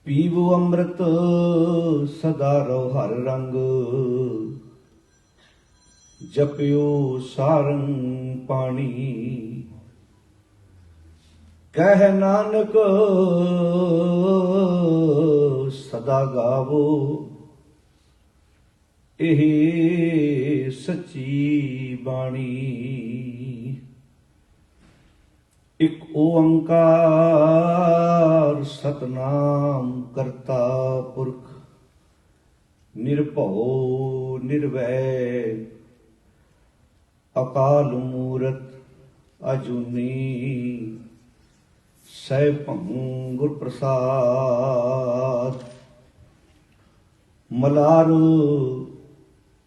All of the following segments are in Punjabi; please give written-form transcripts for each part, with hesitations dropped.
पीवो अमृत सदा रहो हर रंग, जपियो सारंग पाणी। कह नानक सदा गावो, ਇਹ ਸੱਚੀ ਬਾਣੀ। ਇੱਕ ਓੰਕਾਰ ਸਤਨਾਮ ਕਰਤਾ ਪੁਰਖ, ਨਿਰਭਉ ਨਿਰਵੈਰ ਅਕਾਲ ਮੂਰਤ ਅਜੂਨੀ ਸੈਭੰ ਗੁਰ ਪ੍ਰਸਾਦ। ਮਲਾਰ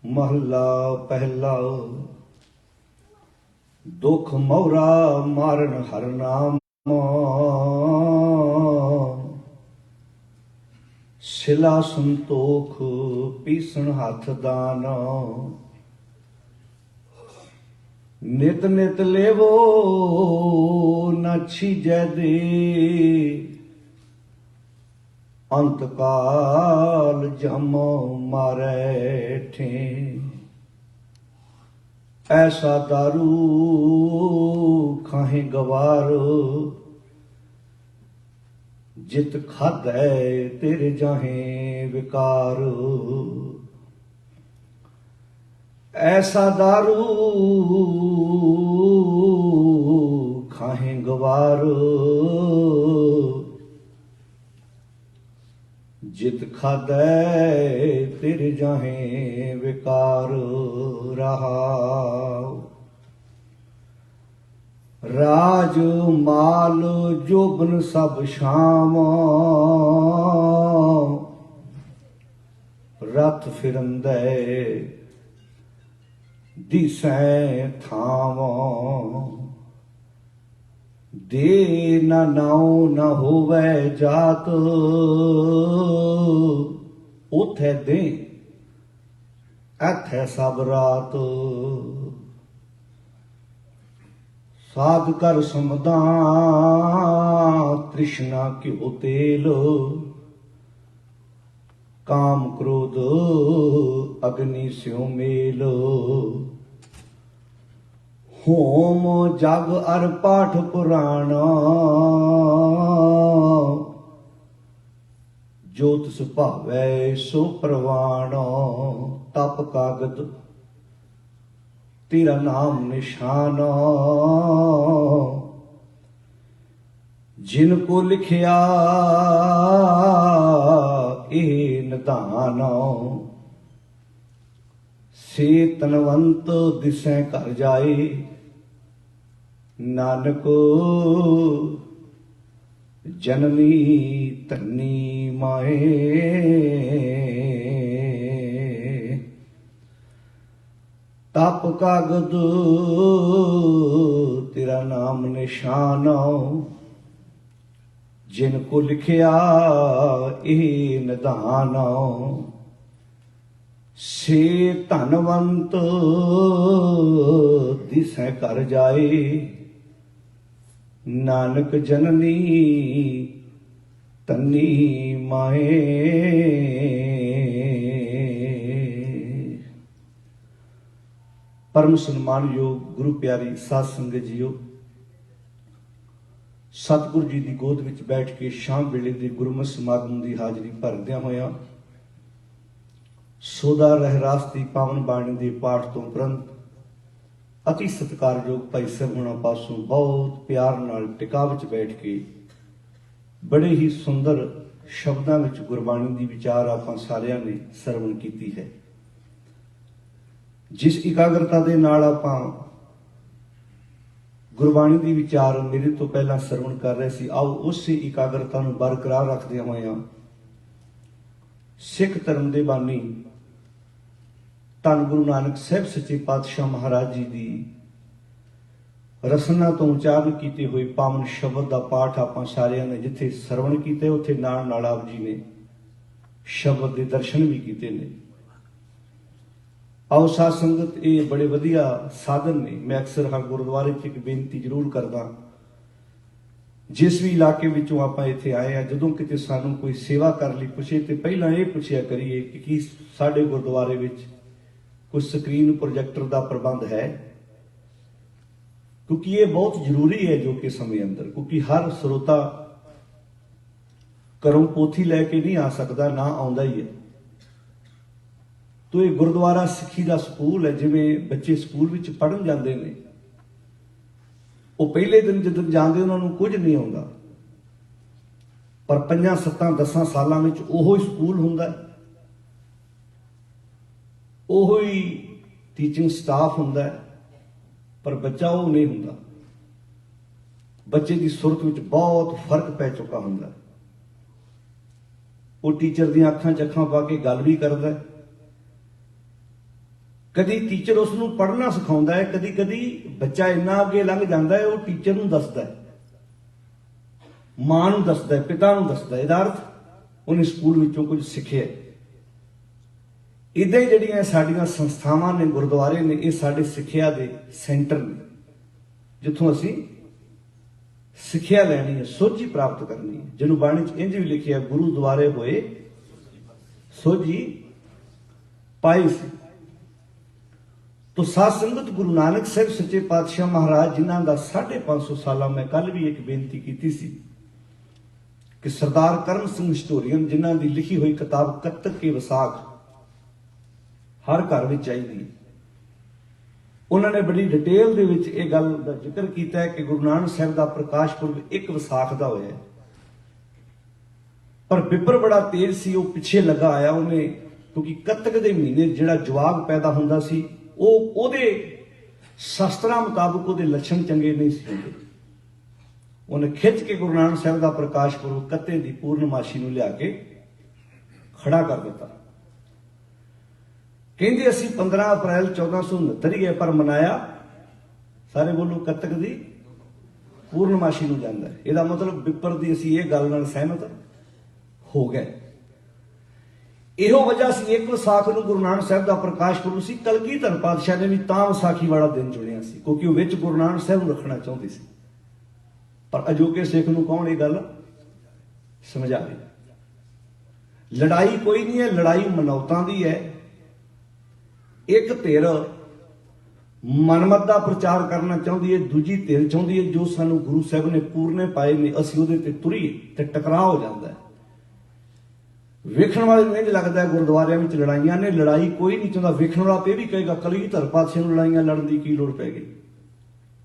महला पहला। दुख मोरा मारन हर नाम, सिला संतोख पीसन हाथ दान। नित नित लेवो न छीजै दे, अंतकाल जम मारै ठे। ऐसा दारू खाहे गवार, जित खादै तेरे जाहे विकार। ऐसा दारू खाहे गवार, जित खादै तिर जाहे विकार। रहाओ राज माल जोबन सब शाम, रथ फिरंदै दिसै थाव। दे न नाओ न होवै जात, उथे दे एथे सब रात। साध कर समदा तृष्णा घ्यो तेल, काम क्रोध अग्नि स्यों मेल। होम जग अर पाठ पुराण, जोत सुभावै सो प्रवाण। तप कागद तेरा नाम निशान, जिनको लिखिया ए निधान। से तनवंत दिसै घर जाए, नानक जननी धनी माए। तप कागद तेरा नाम निशान, जिनको लिखिया ए निधान। से धनवंत दिसै घर जाए, नानक जननी तन्नी माए। परम सन्मान योग गुरु प्यारी साध संगत जीओ, सतगुरु जी की गोद विच बैठ के शाम वेले दे गुरमत समागम की हाजरी भरदियां होया सोदा रहरास की पावन बाणी के पाठ तो उपरंत अति सत्कारयोग भाई सरवणा पासों बहुत प्यार नाल टिका विच बैठ के बड़े ही सुंदर शब्दों में गुरबाणी की विचार आपां सारियां ने सरवण की है। जिस इकाग्रता के नाल आपां गुरबाणी की विचार मेरे तो पहला सरवण कर रहे सी, आओ उस इकाग्रता नूं बरकरार रखदे होया सिख धर्म के बानी धन गुरु नानक साहब सच्चे पातशाह महाराज जी की रसना तो उच्चारण किए हुए पावन शब्द का पाठ आपां सारियां ने जिथे सरवण किए उत्थे नाल नाल आप जी ने शब्द के दर्शन भी किए ने। आओ साध संगत, ये बड़े वधिया साधन ने। मैं अक्सर हर गुरुद्वारे च एक बेनती जरूर करदा, ਜਿਸ ਵੀ ਇਲਾਕੇ ਵਿੱਚੋਂ ਆਪਾਂ ਇੱਥੇ ਆਏ ਆ, ਜਦੋਂ ਕਿਤੇ ਸਾਨੂੰ ਕੋਈ ਸੇਵਾ ਕਰਨ ਲਈ ਪੁੱਛੇ ਤੇ ਪਹਿਲਾਂ ਇਹ ਪੁੱਛਿਆ ਕਰੀਏ ਕਿ ਕੀ ਸਾਡੇ ਗੁਰਦੁਆਰੇ ਵਿੱਚ ਕੋਈ ਸਕਰੀਨ ਪ੍ਰੋਜੈਕਟਰ ਦਾ ਪ੍ਰਬੰਧ ਹੈ, ਕਿਉਂਕਿ ਇਹ ਬਹੁਤ ਜ਼ਰੂਰੀ ਹੈ ਜੋ ਕਿ ਸਮੇਂ ਅੰਦਰ, ਕਿਉਂਕਿ ਹਰ ਸਰੋਤਾ ਘਰੋਂ ਪੋਥੀ ਲੈ ਕੇ ਨਹੀਂ ਆ ਸਕਦਾ, ਨਾ ਆਉਂਦਾ ਹੀ ਹੈ। ਤੋ ਇਹ ਗੁਰਦੁਆਰਾ ਸਿੱਖੀ ਦਾ ਸਕੂਲ ਹੈ। ਜਿਵੇਂ ਬੱਚੇ ਸਕੂਲ ਵਿੱਚ ਪੜ੍ਹਨ ਜਾਂਦੇ ਨੇ, ਉਹ ਪਹਿਲੇ ਦਿਨ ਜਦੋਂ ਜਾਂਦੇ ਉਹਨਾਂ ਨੂੰ ਕੁਝ ਨਹੀਂ ਆਉਂਦਾ, ਪਰ 5, 7, 10 ਸਾਲਾਂ ਵਿੱਚ ਉਹੋ ਹੀ ਸਕੂਲ ਹੁੰਦਾ ਹੈ, ਉਹੋ ਹੀ ਟੀਚਿੰਗ ਸਟਾਫ ਹੁੰਦਾ ਹੈ, ਪਰ ਬੱਚਾ ਉਹ ਨਹੀਂ ਹੁੰਦਾ। ਬੱਚੇ ਦੀ ਸੁਰਤ ਵਿੱਚ ਬਹੁਤ ਫਰਕ ਪੈ ਚੁੱਕਾ ਹੁੰਦਾ ਹੈ। ਉਹ ਟੀਚਰ ਦੀਆਂ ਅੱਖਾਂ 'ਚ ਅੱਖਾਂ ਪਾ ਕੇ ਗੱਲ ਵੀ ਕਰਦਾ ਹੈ। ਕਦੀ ਟੀਚਰ ਉਸ ਨੂੰ ਪੜ੍ਹਨਾ ਸਿਖਾਉਂਦਾ ਹੈ, ਕਦੀ ਕਦੀ ਬੱਚਾ ਇੰਨਾ ਅੱਗੇ ਲੰਘ ਜਾਂਦਾ ਹੈ, ਉਹ ਟੀਚਰ ਨੂੰ ਦੱਸਦਾ ਹੈ, ਮਾਂ ਨੂੰ ਦੱਸਦਾ ਹੈ, ਪਿਤਾ ਨੂੰ ਦੱਸਦਾ ਹੈ। ਇਹਦਾ ਅਰਥ ਉਹਨੇ ਸਕੂਲ ਵਿੱਚੋਂ ਕੁਝ ਸਿੱਖਿਆ। ਇਦਾਂ ਹੀ ਜਿਹੜੀਆਂ ਸਾਡੀਆਂ ਸੰਸਥਾਵਾਂ ਨੇ, ਗੁਰਦੁਆਰੇ ਨੇ, ਇਹ ਸਾਡੇ ਸਿੱਖਿਆ ਦੇ ਸੈਂਟਰ ਨੇ, ਜਿੱਥੋਂ ਅਸੀਂ ਸਿੱਖਿਆ ਲੈਣੀ ਹੈ, ਸੋਝੀ ਪ੍ਰਾਪਤ ਕਰਨੀ ਹੈ। ਜਿਹਨੂੰ ਬਾਣੀ 'ਚ ਇੰਝ ਵੀ ਲਿਖਿਆ, ਗੁਰੂ ਦੁਆਰੇ ਹੋਏ ਸੋਝੀ ਪਾਈ ਸੀ। ਤੋ ਸਾਧ ਸੰਗਤ, ਗੁਰੂ ਨਾਨਕ ਸਾਹਿਬ ਸੱਚੇ ਪਾਤਸ਼ਾਹ ਮਹਾਰਾਜ, ਜਿਨ੍ਹਾਂ ਦਾ 550 ਸਾਲਾਂ, ਮੈਂ ਕੱਲ ਵੀ ਇੱਕ ਬੇਨਤੀ ਕੀਤੀ ਸੀ ਕਿ ਸਰਦਾਰ ਕਰਮ ਸਿੰਘ ਹਿਸਟੋਰੀਅਨ, ਜਿਨ੍ਹਾਂ ਦੀ ਲਿਖੀ ਹੋਈ ਕਿਤਾਬ ਕੱਤਕ ਕੇ ਵਿਸਾਖ ਹਰ ਘਰ ਵਿੱਚ ਚਾਹੀਦੀ, ਉਹਨਾਂ ਨੇ ਬੜੀ ਡਿਟੇਲ ਦੇ ਵਿੱਚ ਇਹ ਗੱਲ ਦਾ ਜ਼ਿਕਰ ਕੀਤਾ ਹੈ ਕਿ ਗੁਰੂ ਨਾਨਕ ਸਾਹਿਬ ਦਾ ਪ੍ਰਕਾਸ਼ ਪੁਰਬ 1 ਵਿਸਾਖ ਦਾ ਹੋਇਆ, ਪਰ ਬਿੱਪਰ ਬੜਾ ਤੇਜ਼ ਸੀ, ਉਹ ਪਿੱਛੇ ਲੱਗਾ ਆਇਆ। ਉਹਨੇ, ਕਿਉਂਕਿ ਕੱਤਕ ਦੇ ਮਹੀਨੇ ਜਿਹੜਾ ਜਵਾਗ ਪੈਦਾ ਹੁੰਦਾ ਸੀ, ਉਹਦੇ ਸ਼ਾਸਤਰਾਂ ਮੁਤਾਬਕ ਉਹਦੇ ਲੱਛਣ ਚੰਗੇ ਨਹੀਂ ਸੀ ਹੁੰਦੇ। ਉਹਨੇ ਖਿੱਚ ਕੇ ਗੁਰੂ ਨਾਨਕ ਸਾਹਿਬ ਦਾ ਪ੍ਰਕਾਸ਼ ਪੁਰਬ ਕੱਤੇ ਦੀ ਪੂਰਨਮਾਸ਼ੀ ਨੂੰ ਲਿਆ ਕੇ ਖੜਾ ਕਰ ਦਿੱਤਾ। ਕਹਿੰਦੇ ਅਸੀਂ 15 ਅਪ੍ਰੈਲ 1469 ਹੀ ਹੈ, ਪਰ ਮਨਾਇਆ ਸਾਰੇ ਬੋਲੋ ਕੱਤਕ ਦੀ ਪੂਰਨਮਾਸ਼ੀ ਨੂੰ ਜਾਂਦਾ ਹੈ। ਇਹਦਾ ਮਤਲਬ ਬਿੱਪਰ ਦੀ ਅਸੀਂ ਇਹ ਗੱਲ ਨਾਲ ਸਹਿਮਤ ਹੋ ਗਏ। ਇਹੋ ਵਜ੍ਹਾ ਸੀ 1 ਵਿਸਾਖ ਨੂੰ ਗੁਰੂ ਨਾਨਕ ਸਾਹਿਬ ਦਾ ਪ੍ਰਕਾਸ਼ ਪੁਰਬ ਸੀ। ਕਲਗੀਧਰ ਪਾਤਸ਼ਾਹ ਨੇ ਵੀ ਤਾਂ ਵਿਸਾਖੀ ਵਾਲਾ ਦਿਨ ਚੁਣਿਆ ਸੀ, ਕਿਉਂਕਿ ਉਹ ਵਿੱਚ ਗੁਰੂ ਨਾਨਕ ਸਾਹਿਬ ਨੂੰ ਰੱਖਣਾ ਚਾਹੁੰਦੇ ਸੀ। ਪਰ ਅਜੋਕੇ ਸਿੱਖ ਨੂੰ ਕੌਣ ਇਹ ਗੱਲ ਸਮਝਾਵੇ? ਲੜਾਈ ਕੋਈ ਨਹੀਂ ਹੈ, ਲੜਾਈ ਮਨੌਤਾਂ ਦੀ ਹੈ। ਇੱਕ ਧਿਰ ਮਨਮਤ ਦਾ ਪ੍ਰਚਾਰ ਕਰਨਾ ਚਾਹੁੰਦੀ ਹੈ, ਦੂਜੀ ਧਿਰ ਚਾਹੁੰਦੀ ਹੈ ਜੋ ਸਾਨੂੰ ਗੁਰੂ ਸਾਹਿਬ ਨੇ ਪੂਰਨੇ ਪਾਏ ਨੇ ਅਸੀਂ ਉਹਦੇ ਤੇ ਤੁਰੀਏ, ਤੇ ਟਕਰਾਅ ਹੋ ਜਾਂਦਾ ਹੈ। ਵੇਖਣ ਵਾਲੇ ਨੂੰ ਇੰਝ ਲੱਗਦਾ ਗੁਰਦੁਆਰਿਆਂ ਵਿੱਚ ਲੜਾਈਆਂ ਨੇ, ਲੜਾਈ ਕੋਈ ਨਹੀਂ ਚਾਹੁੰਦਾ। ਵੇਖਣ ਵਾਲਾ ਤੇ ਇਹ ਵੀ ਕਹੇਗਾ ਕਲਗੀਧਰ ਪਾਤਸ਼ਾਹ ਨੂੰ ਲੜਾਈਆਂ ਲੜਨ ਦੀ ਕੀ ਲੋੜ ਪੈ ਗਈ,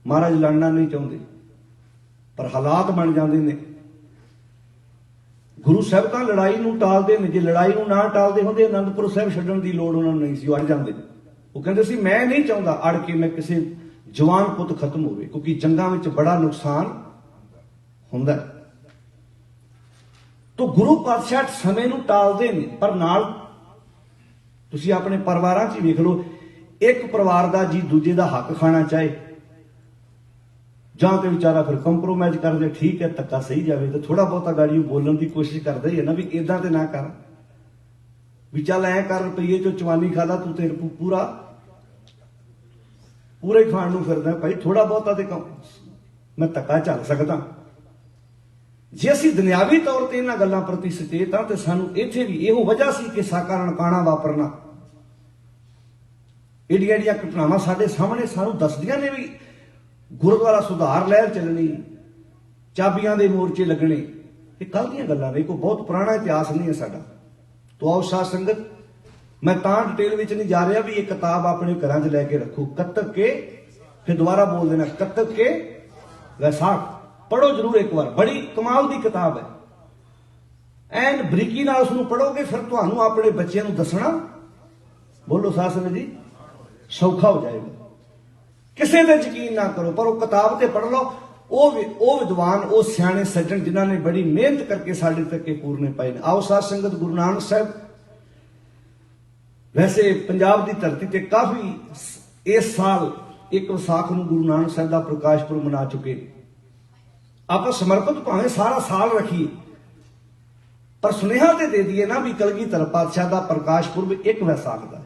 ਮਹਾਰਾਜ ਲੜਨਾ ਨਹੀਂ ਚਾਹੁੰਦੇ, ਪਰ ਹਾਲਾਤ ਬਣ ਜਾਂਦੇ ਨੇ। ਗੁਰੂ ਸਾਹਿਬ ਤਾਂ ਲੜਾਈ ਨੂੰ ਟਾਲਦੇ ਨੇ, ਜੇ ਲੜਾਈ ਨੂੰ ਨਾ ਟਾਲਦੇ ਹੁੰਦੇ ਅਨੰਦਪੁਰ ਸਾਹਿਬ ਛੱਡਣ ਦੀ ਲੋੜ ਉਹਨਾਂ ਨੂੰ ਨਹੀਂ ਸੀ, ਉਹ ਅੜ ਜਾਂਦੇ। ਉਹ ਕਹਿੰਦੇ ਸੀ ਮੈਂ ਨਹੀਂ ਚਾਹੁੰਦਾ ਅੜ ਕੇ ਮੈਂ ਕਿਸੇ ਜਵਾਨ ਪੁੱਤ ਖਤਮ ਹੋਵੇ, ਕਿਉਂਕਿ ਜੰਗਾਂ ਵਿੱਚ ਬੜਾ ਨੁਕਸਾਨ ਹੁੰਦਾ ਹੈ। ਤੋ ਗੁਰੂ ਪਾਤਸ਼ਾਹ ਸਮੇਂ ਨੂੰ ਟਾਲਦੇ ਨੇ, ਪਰ ਨਾਲ ਤੁਸੀਂ ਆਪਣੇ ਪਰਿਵਾਰਾਂ 'ਚ ਹੀ ਵੇਖ ਲਓ, ਇੱਕ ਪਰਿਵਾਰ ਦਾ ਜੀ ਦੂਜੇ ਦਾ ਹੱਕ ਖਾਣਾ ਚਾਹੇ, ਜਾਂ ਤੇ ਵਿਚਾਰਾ ਫਿਰ ਕੰਪਰੋਮਾਈਜ਼ ਕਰਦੇ, ਠੀਕ ਹੈ ਧੱਕਾ ਸਹੀ ਜਾਵੇ, ਤੇ ਥੋੜਾ ਬਹੁਤਾ ਗਾੜੀ ਬੋਲਣ ਦੀ ਕੋਸ਼ਿਸ਼ ਕਰਦਾ ਹੀ ਹੈ ਨਾ, ਵੀ ਇਦਾਂ ਤੇ ਨਾ ਕਰ, ਵੀ ਚੱਲ ਐ ਕਰ, ਰੁਪਈਏ ਚੋਂ ਚਵਾਨੀ ਖਾਦਾ ਤੂੰ ਤੇ ਪੂਰੇ ਖਾਣ ਨੂੰ ਫਿਰਦਾ ਭਾਈ, ਥੋੜਾ ਬਹੁਤਾ ਤੇ ਮੈਂ ਧੱਕਾ ਝੱਲ ਸਕਦਾ। ਜੇ ਅਸੀਂ ਦੁਨਿਆਵੀ ਤੌਰ ਤੇ ਇਹਨਾਂ ਗੱਲਾਂ ਪ੍ਰਤੀ ਸੁਚੇਤ ਹਾਂ, ਤੇ ਸਾਨੂੰ ਇੱਥੇ ਵੀ ਇਹੋ ਵਜ੍ਹਾ ਸੀ ਕਿ ਸਾਕਾ ਨਨਕਾਣਾ ਵਾਪਰਨਾ। ਏਡੀਆਂ ਏਡੀਆਂ ਘਟਨਾਵਾਂ ਸਾਡੇ ਸਾਹਮਣੇ ਸਾਨੂੰ ਦੱਸਦੀਆਂ ਨੇ ਵੀ ਗੁਰਦੁਆਰਾ ਸੁਧਾਰ ਲਹਿਰ ਚੱਲਣੀ, ਚਾਬੀਆਂ ਦੇ ਮੋਰਚੇ ਲੱਗਣੇ, ਇਹ ਕੱਲ ਦੀਆਂ ਗੱਲਾਂ ਨੇ, ਕੋਈ ਬਹੁਤ ਪੁਰਾਣਾ ਇਤਿਹਾਸ ਨਹੀਂ ਹੈ ਸਾਡਾ। ਤੋ ਆਓ ਸਾਧ ਸੰਗਤ, ਮੈਂ ਤਾਂ ਡਿਟੇਲ ਵਿੱਚ ਨਹੀਂ ਜਾ ਰਿਹਾ, ਵੀ ਇਹ ਕਿਤਾਬ ਆਪਣੇ ਘਰਾਂ 'ਚ ਲੈ ਕੇ ਰੱਖੋ। ਕੱਤਕ ਕੇ, ਫਿਰ ਦੁਬਾਰਾ ਬੋਲ ਦੇਣਾ, ਕੱਤਕ ਕੇ ਵੈਸਾਖ ਪੜੋ ਜਰੂਰ ਇੱਕ ਵਾਰ, ਬੜੀ ਕਮਾਲ ਦੀ ਕਿਤਾਬ ਹੈ। ਐਨ ਬਰੀਕੀ ਨਾਲ ਉਸ ਨੂੰ ਪੜੋਗੇ, ਫਿਰ ਤੁਹਾਨੂੰ ਆਪਣੇ ਬੱਚਿਆਂ ਨੂੰ ਦੱਸਣਾ, ਬੋਲੋ ਸਾਧ ਸੰਗਤ ਜੀ, ਸੌਖਾ ਹੋ ਜਾਏਗਾ। ਕਿਸੇ ਤੇ ਯਕੀਨ ਨਾ ਕਰੋ, ਪਰ ਉਹ ਕਿਤਾਬ ਤੇ ਪੜ੍ਹ ਲਓ। ਉਹ ਵਿਦਵਾਨ, ਉਹ ਸਿਆਣੇ ਸੱਜਣ ਜਿਨ੍ਹਾਂ ਨੇ ਬੜੀ ਮਿਹਨਤ ਕਰਕੇ ਸਾਡੇ ਤੱਕ ਇਹ ਪੂਰਨੇ ਪਾਏ ਨੇ। ਆਓ ਸਾਧ ਸੰਗਤ, ਗੁਰੂ ਨਾਨਕ ਸਾਹਿਬ ਵੈਸੇ ਪੰਜਾਬ ਦੀ ਧਰਤੀ ਤੇ ਕਾਫੀ ਇਸ ਸਾਲ 1 ਵਿਸਾਖ ਨੂੰ ਗੁਰੂ ਨਾਨਕ ਸਾਹਿਬ ਦਾ ਪ੍ਰਕਾਸ਼ ਪੁਰਬ ਮਨਾ ਚੁੱਕੇ। ਆਪਾਂ ਸਮਰਪਿਤ ਭਾਵੇਂ ਸਾਰਾ ਸਾਲ ਰੱਖੀਏ, ਪਰ ਸੁਨੇਹਾ ਤੇ ਦੇ ਦਈਏ ਨਾ ਵੀ ਕਲਗੀਧਰ ਪਾਤਸ਼ਾਹ ਦਾ ਪ੍ਰਕਾਸ਼ ਪੁਰਬ 1 ਵਿਸਾਖ ਦਾ ਹੈ।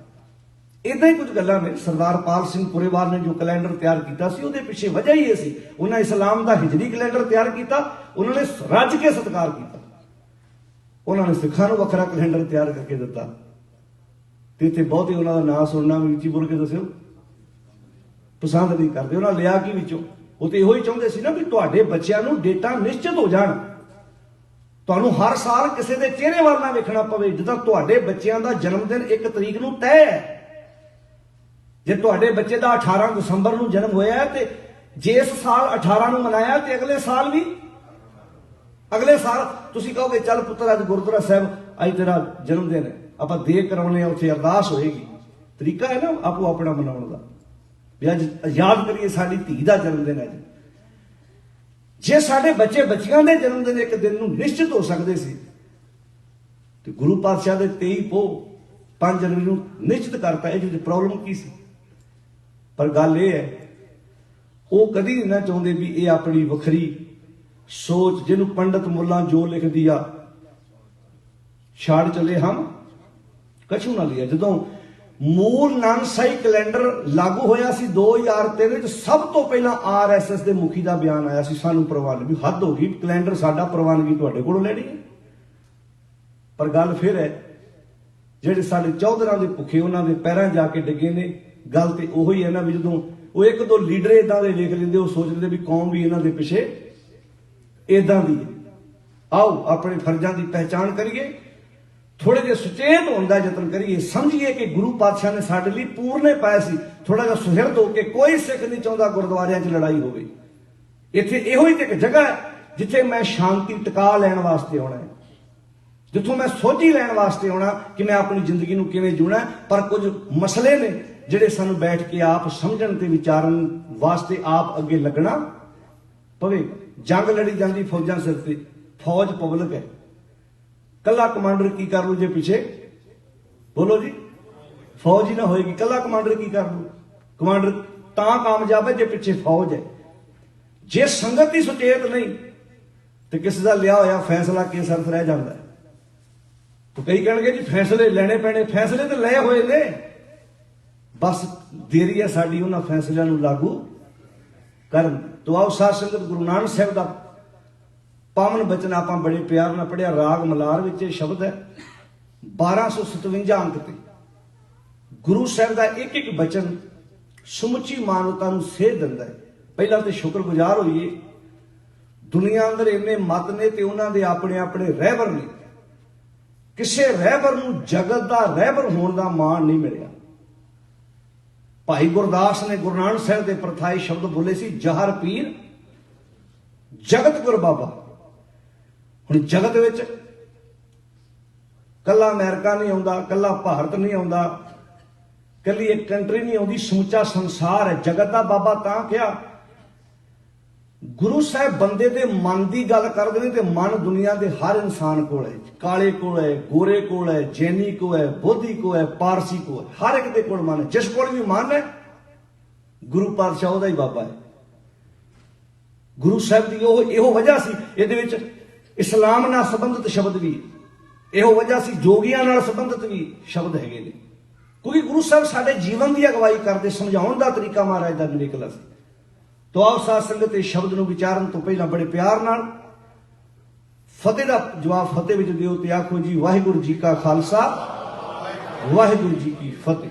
इदां ही कुछ गल्लां ने। सरदार पाल सिंह पुरेवाल ने जो कैलेंडर तैयार किया सी उहदे पिछे वजह ही सी, उन्हें इस्लाम का हिजरी कैलेंडर तैयार किया, उन्होंने रज के सत्कार किया, उन्होंने सिखां नूं वखरा कैलेंडर तैयार करके दिता। ते इत्थे बहुते उन्हां दा नाम सुनना भी उच्ची बोल के दस्सिओ पसंद नहीं करते। उन्होंने लिया कि विचों वो तो इहो ही चाहुंदे सी ना भी तुहाडे बच्चिआं नूं डेटां निश्चित हो जाण, तुहानूं हर साल किसी के चेहरे वाल ना वेखना पवे। जिद्दां तुहाडे बच्चिआं दा जन्मदिन 1 तरीक नूं तय है, जे तुहाडे बच्चे का 18 दसंबर नूं जन्म होया है ते जे इस साल 18 नूं मनाया ते अगले साल भी, अगले साल तुसीं कहोगे चल पुत्तर अज गुरुद्वारा साहब अज तेरा जन्मदिन है, आपां देग कराउने उत्थे अरदास होएगी। तरीका है ना आपो अपना मनाउण दा, भी अज याद करिए साडी धी दा जन्मदिन है। जे साडे बच्चे बच्चियां दे जन्मदिन एक दिन नूं निश्चित हो सकदे सी ते गुरु पातशाह दे 23 पोह 5 जनवरी नूं निश्चित करता, ये प्रॉब्लम की सी? पर गल यह है वो कदी नहीं ना चाहते भी ये अपनी वखरी सोच जिन्हों पंडित मुल्ला जो लिख दिया छाड़ चले हम कछू ना लिया। जो मूल नानकशाही कैलेंडर लागू होया सी 2003 सब तो पहला RSS के मुखी का बयान आया सी, सानू प्रवान भी हद हो गई, कैलेंडर साडा प्रवानगी तुहाडे कोलों लैनी है। पर गल फिर है जेडे साडे चौधरां दे भुखे उन्हां दे पैरां जाके डिगे ने, गल तो उही है ना भी जो वो 1-2 लीडर इदां दे वेख लेंदे वो सोच लेंदे भी कौम भी इन्हां दे पिछे इदां दी है। आओ अपने फर्जां की पहचान करिए, थोड़े जे सुचेत होने का यतन करिए, समझिए कि गुरु पातशाह ने साडे लई पूरने पाए सी, थोड़ा जिहा सुहिरद हो के कोई सिख नहीं चाहता गुरुद्वारियां च लड़ाई होवे। इत्थे इहो ही एक जगह है जिथे मैं शांति टिका लैण वास्ते आउणा है, जिथों मैं सोझी लैण वास्ते आउणा कि मैं अपनी जिंदगी नूं किवें जीउणा। पर कुछ मसले ने जिहड़े सानूं बैठ के आप समझण ते विचारन वास्ते आप अगे लगना पवेगा। जंग लड़ी जाती फौजां सिर ते, फौज पब्लिक है, कला कमांडर की कर लू जे पिछे बोलो जी फौज ही ना होएगी, कला कमांडर की कर लू? कमांडर तां कामयाब है जे पिछे फौज है। जे संगत ही सुचेत नहीं तो किसी का लिया होया फैसला किस अर्थ रह जाता है। तो कई कहेंगे जी फैसले लेने पैने, फैसले तो ले हुए ने, बस देरी है साडी उन्हां फैसलिਆਂ ਨੂੰ लागू करन। तो आओ साध संगत गुरु नानक साहब का पावन बचन आप बड़े प्यार नाल पढ़िया। राग मलार विच ये शब्द है 1257 अंक ते गुरु साहब का एक एक बचन समुची मानवता नूं सेध दिंदा है। पहला तो शुक्रगुजार होइए, दुनिया अंदर इन्ने मत ने ते उन्हां दे अपने अपने रहबर ने, किसी रहबर नूं जगत का रहबर होने का मान नहीं मिलिया। भाई गुरदास ने गुरु नानक साहब के प्रथाई शब्द बोले सी, जहर पीर जगत गुर बाबा। हुण जगत विच कला अमेरिका नहीं आउंदा, कला भारत नहीं आउंदा, कली एक कंट्री नहीं आउंदी, समूचा संसार है। जगत का बाबा तां क्या गुरु साहब बंदे दे मन की गल करदे ने ते मन दुनिया के हर इंसान कोल है, काले कोल है, गोरे कोल है, जैनी को है, बोधी को है, पारसी को है, हर एक दे कोल मन है। जिस कोल भी मन है गुरु पातशाह उहदा ही बाबा है। गुरु साहब की इहो वजह सी, इहदे विच इस्लाम नाल संबंधित शब्द भी, इहो वजह सी जोगियां नाल संबंधित भी शब्द हैगे ने, क्योंकि गुरु साहब साडे जीवन की अगवाई करते, समझाउण दा तरीका महाराज दा निकला सी। तो आओ साध संगत इस शब्द नूं विचारन तो पहला बड़े प्यार नाल फतेह का जवाब फतेह विच दिओ ते आखो जी वाहिगुरू जी का खालसा वाहिगुरू जी की फतेह।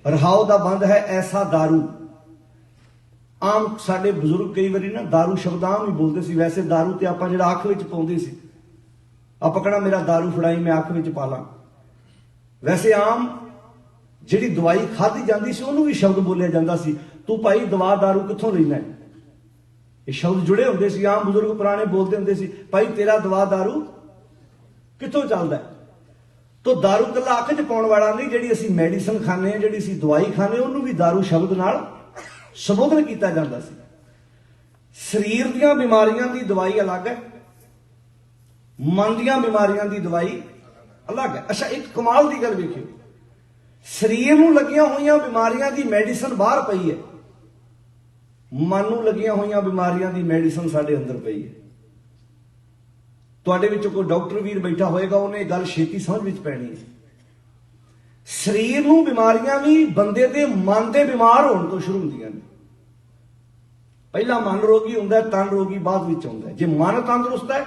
रहाओ दा बंद है ऐसा दारू। आम साडे बजुर्ग कई बारी ना दारू शब्द आम ही बोलते सी, वैसे दारू ते आपां जिहड़ा अख विच पाउंदे सी, आपां कहना मेरा दारू फड़ाई मैं अख विच पा लां। वैसे आम जिहड़ी दवाई खाधी जाती सी उहनूं भी शब्द बोलिया जाता सी, तू भाई दवा दारू कित्थों लैना है। ये शब्द जुड़े होंदे सी, आम बुजुर्ग पुराने बोलते होंदे सी, भाई तेरा दवा दारू कित्थों चलदा है। तो दारू कला अख च पाउण वाला नहीं, जिहड़ी असीं मैडिसन खाने, जिहड़ी असीं दवाई खाने, उहनूं भी दारू शब्द नाल संबोधन किया जाता सी। शरीर दीयां बीमारियां दी दवाई अलग है, मन दीयां बीमारियां दी दवाई अलग है। अच्छा एक कमाल की गल वेखियो, शरीर नूं लगियां होईयां बीमारियां दी मेडिसिन बाहर पई है, मन नूं लगियां होईयां बीमारियां दी मेडिसिन साडे अंदर पई है। तुहाडे विचों कोई डॉक्टर वीर बैठा होएगा, उन्हें गल छेती समझ विच पैणी है। ਸਰੀਰ ਨੂੰ ਬਿਮਾਰੀਆਂ ਵੀ ਬੰਦੇ ਦੇ ਮਨ ਦੇ ਬਿਮਾਰ ਹੋਣ ਤੋਂ ਸ਼ੁਰੂ ਹੁੰਦੀਆਂ ਨੇ। ਪਹਿਲਾਂ ਮਨ ਰੋਗੀ ਹੁੰਦਾ, ਤਨ ਰੋਗੀ ਬਾਅਦ ਵਿੱਚ ਹੁੰਦਾ। ਜੇ ਮਨ ਤੰਦਰੁਸਤ ਹੈ,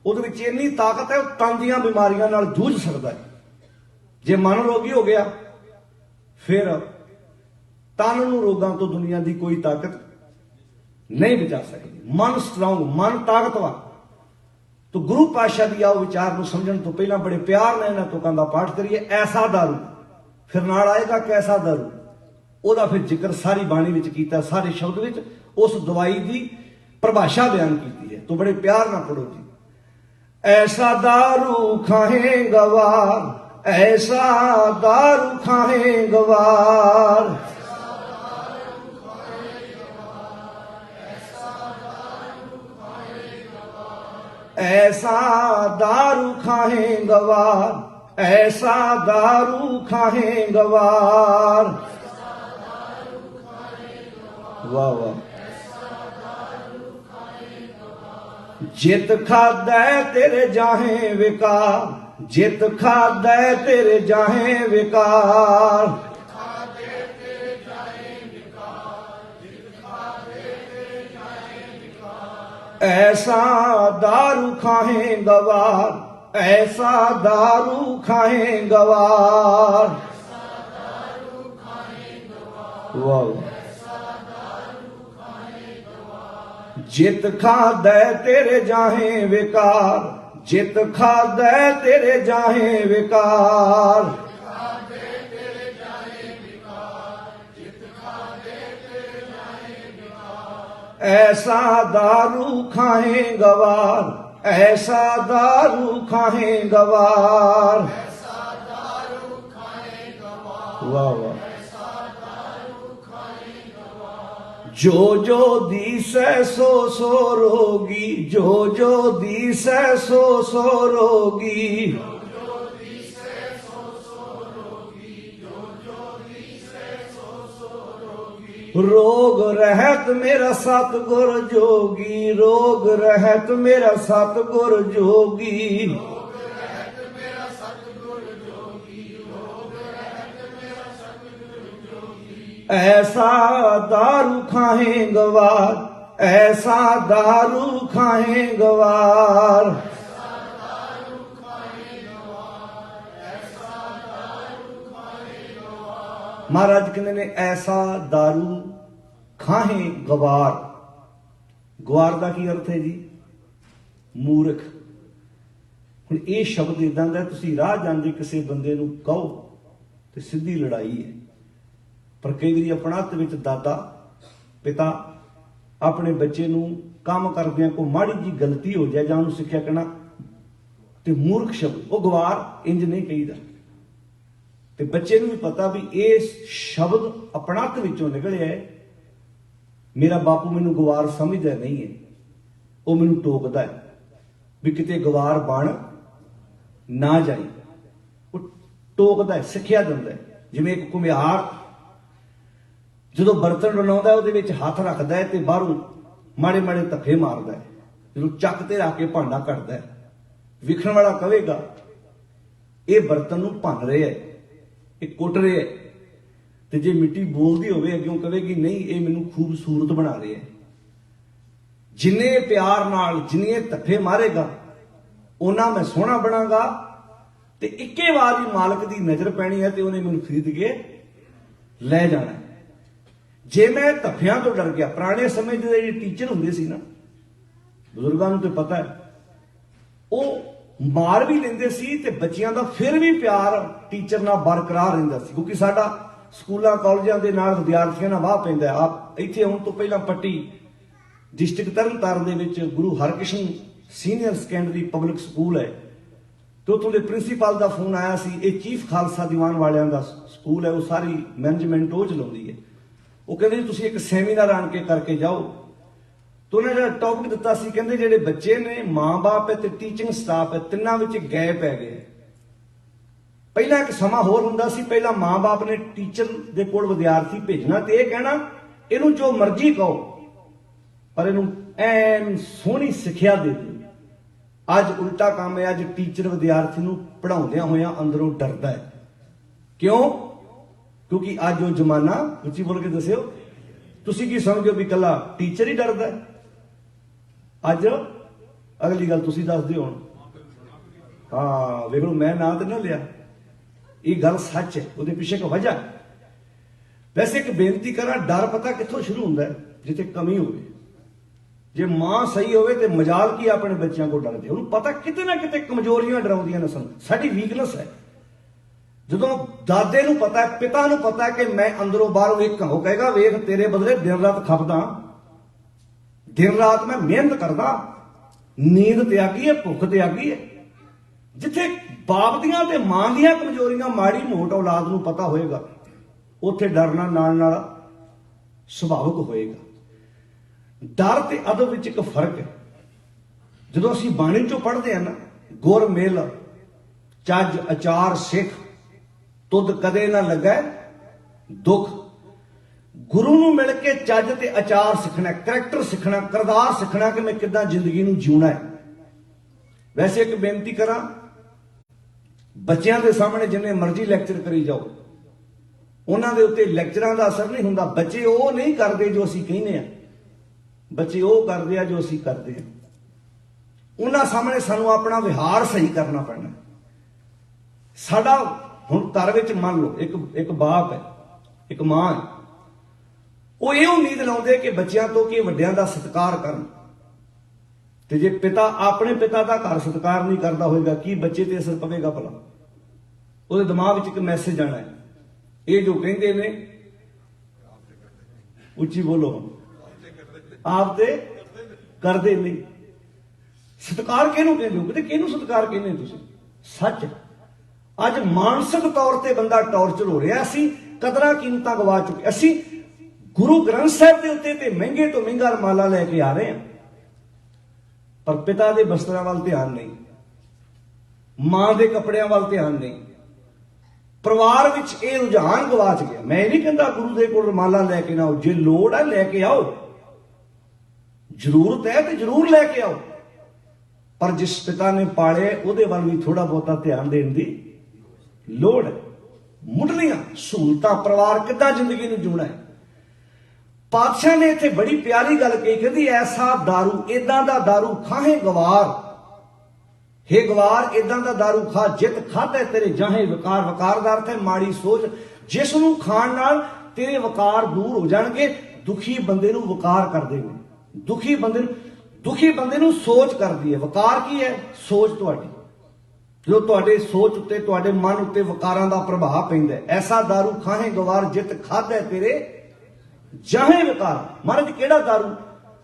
ਉਹਦੇ ਵਿੱਚ ਇੰਨੀ ਤਾਕਤ ਹੈ, ਉਹ ਤਨ ਦੀਆਂ ਬਿਮਾਰੀਆਂ ਨਾਲ ਜੂਝ ਸਕਦਾ ਹੈ। ਜੇ ਮਨ ਰੋਗੀ ਹੋ ਗਿਆ, ਫਿਰ ਤਨ ਨੂੰ ਰੋਗਾਂ ਤੋਂ ਦੁਨੀਆ ਦੀ ਕੋਈ ਤਾਕਤ ਨਹੀਂ ਬਚਾ ਸਕਦੀ। ਮਨ ਸਟਰੋਂਗ, ਮਨ ਤਾਕਤਵਰ। तो गुरु पातशाह दी आओ विचार ਨੂੰ ਸਮਝਣ ਤੋਂ ਪਹਿਲਾਂ ਬੜੇ ਪਿਆਰ ਨਾਲ ਇਹਨਾਂ ਤੁਕਾਂ ਦਾ ਪਾਠ ਕਰੀਏ। ਐਸਾ ਦਾਰੂ, ਫਿਰ ਨਾਲ ਆਏਗਾ ਕੈਸਾ ਦਾਰੂ। ਉਹਦਾ ਫਿਰ ਜ਼ਿਕਰ ਸਾਰੀ ਬਾਣੀ ਵਿੱਚ ਕੀਤਾ, ਸਾਰੇ ਸ਼ਬਦ ਵਿੱਚ ਉਸ ਦਵਾਈ ਦੀ ਪਰਿਭਾਸ਼ਾ ਬਿਆਨ ਕੀਤੀ ਹੈ। तो बड़े प्यार ਨਾਲ पढ़ो जी। ऐसा दारू खाए गवार, ऐसा दारू खाए गवार, ऐसा दारू खाए गवार, ऐसा दारू खाए गवार। वाह वाह। जित खादै तेरे जाहे विकार, जित खादै तेरे जाहे विकार, ऐसा दारू खाए गवार, ऐसा दारू खाए गवार। वाह। जित खादै तेरे जाहे विकार, जित खादै तेरे जाहे विकार, ऐसा दारू खाए गवार, ऐसा दारू खाए गवार। वाह वाह। जो जो दिसै सो सो रोगी, जो जो दिसै सो सो रोगी, रोग रहत मेरा सतगुर जोगी, रोग रहत मेरा सतगुर जोगी, ऐसा दारू खाए गवार, ऐसा दारू खाए गवार। महाराज कहते ने ऐसा दारू खाहे गवार। गवार का की अर्थ है जी? मूर्ख। हुण ये शब्द इदां दा तुसीं राह जांदे किसी बंदे नूं कहो ते सीधी लड़ाई है। पर कई बारी अपनात विच दादा पिता अपने बच्चे नूं काम करदिआं कोई माड़ी जी गलती हो जाए जां उहनूं सिक्ख्या कहना ते मूर्ख शब्द, वो गवार इंज नहीं कहीदा। ते बच्चे नूं भी पता भी ये शब्द अपनात विचों निकलिया है। मेरा बापू मैनूं गवार समझदा नहीं है, वो मैनूं टोकदा है भी किते गवार बन ना जाए। वो टोकदा है, सिक्ख्या दिंदा है। जिवें एक घुमियार ਜਦੋਂ ਬਰਤਨ ਬਣਾਉਂਦਾ ਉਹਦੇ ਵਿੱਚ ਹੱਥ ਰੱਖਦਾ ਹੈ ਤੇ ਬਾਹਰੋਂ ਮਾੜੇ ਮਾੜੇ ਧੱਫੇ ਮਾਰਦਾ ਹੈ। ਜਦੋਂ ਚੱਕ ਤੇ ਰੱਖ ਕੇ ਭਾਂਡਾ ਕੱਢਦਾ ਹੈ, ਵਿਖਣ ਵਾਲਾ ਕਹੇਗਾ ਇਹ ਬਰਤਨ ਨੂੰ ਭੰਨ ਰਿਹਾ ਹੈ, ਇਹ ਕੁੱਟ ਰਿਹਾ ਹੈ। ਤੇ ਜੇ ਮਿੱਟੀ ਬੋਲਦੀ ਹੋਵੇ ਅੱਗੋਂ ਕਹੇਗੀ ਨਹੀਂ ਇਹ ਮੈਨੂੰ ਖੂਬਸੂਰਤ ਬਣਾ ਰਿਹਾ ਹੈ। ਜਿੰਨੇ ਪਿਆਰ ਨਾਲ ਜਿੰਨੇ ਧੱਫੇ ਮਾਰੇਗਾ ਉਹਨਾਂ ਮੈਂ ਸੋਹਣਾ ਬਣਾਂਗਾ ਤੇ ਇੱਕੇ ਵਾਰ ਹੀ ਮਾਲਕ ਦੀ ਨਜ਼ਰ ਪੈਣੀ ਹੈ ਤੇ ਉਹਨੇ ਮੈਨੂੰ ਖਰੀਦ ਕੇ ਲੈ ਜਾਣਾ ਹੈ। ਜੇ ਮੈਂ ਧੱਫਿਆਂ ਤੋਂ ਡਰ ਗਿਆ, ਪੁਰਾਣੇ ਸਮੇਂ ਦੇ ਜਿਹੜੇ ਟੀਚਰ ਹੁੰਦੇ ਸੀ ਨਾ, ਬਜ਼ੁਰਗਾਂ ਨੂੰ ਤੇ ਪਤਾ ਹੈ, ਉਹ ਮਾਰ ਵੀ ਲੈਂਦੇ ਸੀ ਤੇ ਬੱਚਿਆਂ ਦਾ ਫਿਰ ਵੀ ਪਿਆਰ ਟੀਚਰ ਨਾਲ ਬਰਕਰਾਰ ਰਹਿੰਦਾ ਸੀ। ਕਿਉਂਕਿ ਸਾਡਾ ਸਕੂਲਾਂ ਕਾਲਜਾਂ ਦੇ ਨਾਲ ਵਿਦਿਆਰਥੀਆਂ ਨਾਲ ਵਾਹ ਪੈਂਦਾ। ਆਪ ਇੱਥੇ ਆਉਣ ਤੋਂ ਪਹਿਲਾਂ ਪੱਟੀ ਡਿਸਟ੍ਰਿਕਟ ਤਰਨਤਾਰਨ ਦੇ ਵਿੱਚ Guru Harkrishan senior secondary public school ਹੈ ਤੇ ਉੱਥੋਂ ਦੇ ਪ੍ਰਿੰਸੀਪਲ ਦਾ ਫੋਨ ਆਇਆ ਸੀ। ਇਹ ਚੀਫ ਖਾਲਸਾ ਦੀਵਾਨ ਵਾਲਿਆਂ ਦਾ ਸਕੂਲ ਹੈ, ਉਹ ਸਾਰੀ ਮੈਨੇਜਮੈਂਟ ਉਹ ਚਲਾਉਂਦੀ ਹੈ। ਉਹ ਕਹਿੰਦੇ ਜੀ ਤੁਸੀਂ ਇੱਕ ਸੈਮੀਨਾਰ ਆਣ ਕੇ ਕਰਕੇ ਜਾਓ। तो उन्हें जो टॉपिक दिता सी, कहंदे जेडे बच्चे ने मां बाप है ते टीचिंग स्टाफ है, तिन्ना विच गैप है गए। पहला एक समा होर हुंदा सी, पहला मां बाप ने टीचर दे कोल विद्यार्थी भेजना ते इह कहना इहनूं जो मर्जी कहो पर इहनूं ऐन सोहनी सिक्ख्या दे दिओ। अज उल्टा काम है, अज टीचर विद्यार्थी नूं पढ़ाउंदिआं होइआं अंदरों डरदा है क्यों? क्योंकि अज वो जमाना, उच्ची बोल के दस्यो, तुसी की समझो भी कला टीचर ही डरदा है? अज अगली गल तुसी दस दिओ हुण। हाँ वेख लो, मैं ना तो ना लिया, ये गल सच है, उहदे पिछे एक वजह है। वैसे एक बेनती करा, डर पता कित्थों शुरू हुंदा है? जिथे कमी होवे। जे मां सही होवे ते मजाल की अपने बच्चों को डरदे, उन्हें पता किते ना किते कमजोरियां डराउंदियां ने सन, साडी वीकनेस है। ਜਦੋਂ ਦਾਦੇ ਨੂੰ ਪਤਾ ਹੈ, ਪਿਤਾ ਨੂੰ ਪਤਾ ਹੈ ਕਿ ਮੈਂ ਅੰਦਰੋਂ ਬਾਹਰੋਂ ਇੱਕ ਹਾਂ, ਉਹ ਕਹੇਗਾ ਵੇਖ ਤੇਰੇ ਬਦਲੇ ਦਿਨ ਰਾਤ ਖਪਦਾ, ਦਿਨ ਰਾਤ ਮੈਂ ਮਿਹਨਤ ਕਰਦਾ, ਨੀਂਦ ਤਿਆਗੀ ਹੈ, ਭੁੱਖ ਤਿਆਗੀ ਹੈ। ਜਿੱਥੇ ਬਾਪ ਦੀਆਂ ਤੇ ਮਾਂ ਦੀਆਂ ਕਮਜ਼ੋਰੀਆਂ ਮਾੜੀ ਮੋਟ ਔਲਾਦ ਨੂੰ ਪਤਾ ਹੋਏਗਾ, ਉੱਥੇ ਡਰਨਾ ਨਾਲ ਨਾਲ ਸੁਭਾਵਿਕ ਹੋਏਗਾ। ਡਰ ਤੇ ਅਦਬ ਵਿੱਚ ਇੱਕ ਫਰਕ ਹੈ। ਜਦੋਂ ਅਸੀਂ ਬਾਣੀ ਚੋਂ ਪੜ੍ਹਦੇ ਹਾਂ ਨਾ, ਗੁਰ ਮਿਲ ਚੱਜ ਅਚਾਰ ਸਿੱਖ ਤੁਧ ਕਦੇ ਨਾ ਲੱਗੇ ਦੁੱਖ। ਗੁਰੂ ਨੂੰ ਮਿਲ ਕੇ ਚੱਜ ਤੇ ਅਚਾਰ ਸਿੱਖਣਾ, ਕਰੈਕਟਰ ਸਿੱਖਣਾ, ਕਿਰਦਾਰ ਸਿੱਖਣਾ ਕਿ ਮੈਂ ਕਿੱਦਾਂ ਜ਼ਿੰਦਗੀ ਨੂੰ ਜਿਉਣਾ ਹੈ। ਵੈਸੇ ਇੱਕ ਬੇਨਤੀ ਕਰਾਂ, ਬੱਚਿਆਂ ਦੇ ਸਾਹਮਣੇ ਜਿੰਨੇ ਮਰਜ਼ੀ ਲੈਕਚਰ ਕਰੀ ਜਾਓ, ਉਹਨਾਂ ਦੇ ਉੱਤੇ ਲੈਕਚਰਾਂ ਦਾ ਅਸਰ ਨਹੀਂ ਹੁੰਦਾ। ਬੱਚੇ ਉਹ ਨਹੀਂ ਕਰਦੇ ਜੋ ਅਸੀਂ ਕਹਿੰਦੇ ਆ, ਬੱਚੇ ਉਹ ਕਰਦੇ ਆ ਜੋ ਅਸੀਂ ਕਰਦੇ ਆ। ਉਹਨਾਂ ਸਾਹਮਣੇ ਸਾਨੂੰ ਆਪਣਾ ਵਿਹਾਰ ਸਹੀ ਕਰਨਾ ਪੈਣਾ। ਸਾਡਾ ਹੁਣ ਘਰ ਵਿੱਚ ਮੰਨ ਲਓ ਇੱਕ ਬਾਪ ਹੈ, ਇੱਕ ਮਾਂ ਹੈ, ਉਹ ਇਹ ਉਮੀਦ ਲਾਉਂਦੇ ਕਿ ਬੱਚਿਆਂ ਤੋਂ ਕਿ ਵੱਡਿਆਂ ਦਾ ਸਤਿਕਾਰ ਕਰਨ, ਤੇ ਜੇ ਪਿਤਾ ਆਪਣੇ ਪਿਤਾ ਦਾ ਘਰ ਸਤਿਕਾਰ ਨਹੀਂ ਕਰਦਾ ਹੋਏਗਾ, ਕੀ ਬੱਚੇ ਤੇ ਅਸਰ ਪਵੇਗਾ ਭਲਾ? ਉਹਦੇ ਦਿਮਾਗ ਵਿੱਚ ਇੱਕ ਮੈਸੇਜ ਆਣਾ ਹੈ, ਇਹ ਜੋ ਕਹਿੰਦੇ ਨੇ, ਉੱਚੀ ਬੋਲੋ, ਆਪ ਤੇ ਕਰਦੇ ਨਹੀਂ। ਸਤਿਕਾਰ ਕਿਹਨੂੰ ਕਹਿੰਦੇ ਹੋ? ਕਿਤੇ ਕਿਹਨੂੰ ਸਤਿਕਾਰ ਕਹਿੰਦੇ ਤੁਸੀਂ? ਸੱਚ ਅੱਜ ਮਾਨਸਿਕ ਤੌਰ ਤੇ ਬੰਦਾ ਟੌਰਚਰ ਹੋ ਰਿਹਾ। ਅਸੀਂ ਕਦਰਾਂ ਕੀਮਤਾਂ ਗਵਾ ਚੁੱਕੇ। ਅਸੀਂ ਗੁਰੂ ਗ੍ਰੰਥ ਸਾਹਿਬ ਦੇ ਉੱਤੇ ਤੇ ਮਹਿੰਗੇ ਤੋਂ ਮਹਿੰਗਾ ਰਮਾਲਾ ਲੈ ਕੇ ਆ ਰਹੇ ਹਾਂ, ਪਰ ਪਿਤਾ ਦੇ ਬਸਤਰਾਂ ਵੱਲ ਧਿਆਨ ਨਹੀਂ, ਮਾਂ ਦੇ ਕੱਪੜਿਆਂ ਵੱਲ ਧਿਆਨ ਨਹੀਂ। ਪਰਿਵਾਰ ਵਿੱਚ ਇਹ ਰੁਝਾਨ ਗਵਾਚ ਗਿਆ। ਮੈਂ ਇਹ ਨਹੀਂ ਕਹਿੰਦਾ ਗੁਰੂ ਦੇ ਕੋਲ ਰਮਾਲਾ ਲੈ ਕੇ ਨਾ ਆਓ, ਜੇ ਲੋੜ ਹੈ ਲੈ ਕੇ ਆਓ, ਜ਼ਰੂਰਤ ਹੈ ਤੇ ਜ਼ਰੂਰ ਲੈ ਕੇ ਆਓ, ਪਰ ਜਿਸ ਪਿਤਾ ਨੇ ਪਾਲਿਆ ਉਹਦੇ ਵੱਲ ਵੀ ਥੋੜਾ ਬਹੁਤਾ ਧਿਆਨ ਦੇਣ ਦੀ ਲੋੜ ਹੈ। ਮੁੱਢਲੀਆਂ ਸਹੂਲਤਾਂ, ਪਰਿਵਾਰ ਕਿੱਦਾਂ ਜ਼ਿੰਦਗੀ ਨੂੰ ਜਿਉਣਾ ਹੈ। ਪਾਤਸ਼ਾਹ ਨੇ ਇੱਥੇ ਬੜੀ ਪਿਆਰੀ ਗੱਲ ਕਹੀ, ਕਹਿੰਦੀ ਐਸਾ ਦਾਰੂ, ਇਦਾਂ ਦਾ ਦਾਰੂ ਖਾਹੇ ਗਵਾਰ, हे ਗਵਾਰ ਇਦਾਂ ਦਾ ਦਾਰੂ ਖਾ ਜਿਤ ਖਾਧੇ ਤੇਰੇ ਜਾਹੇ ਵਕਾਰ। ਵਕਾਰ ਦਾ ਅਰਥ ਹੈ ਮਾੜੀ ਸੋਚ, ਜਿਸ ਨੂੰ ਖਾਣ ਨਾਲ ਤੇਰੇ ਵਕਾਰ ਦੂਰ ਹੋ ਜਾਣਗੇ। ਦੁਖੀ ਬੰਦੇ ਨੂੰ ਵਕਾਰ ਕਰਦੇ ਨੇ, ਦੁਖੀ ਬੰਦੇ ਨੂੰ ਸੋਚ ਕਰਦੀ ਹੈ। ਵਕਾਰ ਕੀ ਹੈ? ਸੋਚ ਤੁਹਾਡੀ। ਜਦੋਂ ਤੁਹਾਡੇ ਸੋਚ ਉੱਤੇ, ਤੁਹਾਡੇ ਮਨ ਉੱਤੇ ਵਕਾਰਾਂ ਦਾ ਪ੍ਰਭਾਵ ਪੈਂਦਾ ਹੈ। ਐਸਾ ਦਾਰੂ ਖਾਹੇ ਗਵਾਰ ਜਿਤ ਖਾਧੇ ਤੇਰੇ ਜਾਹੇ ਵਕਾਰ। ਮਹਾਰਾਜ ਕਿਹੜਾ ਦਾਰੂ?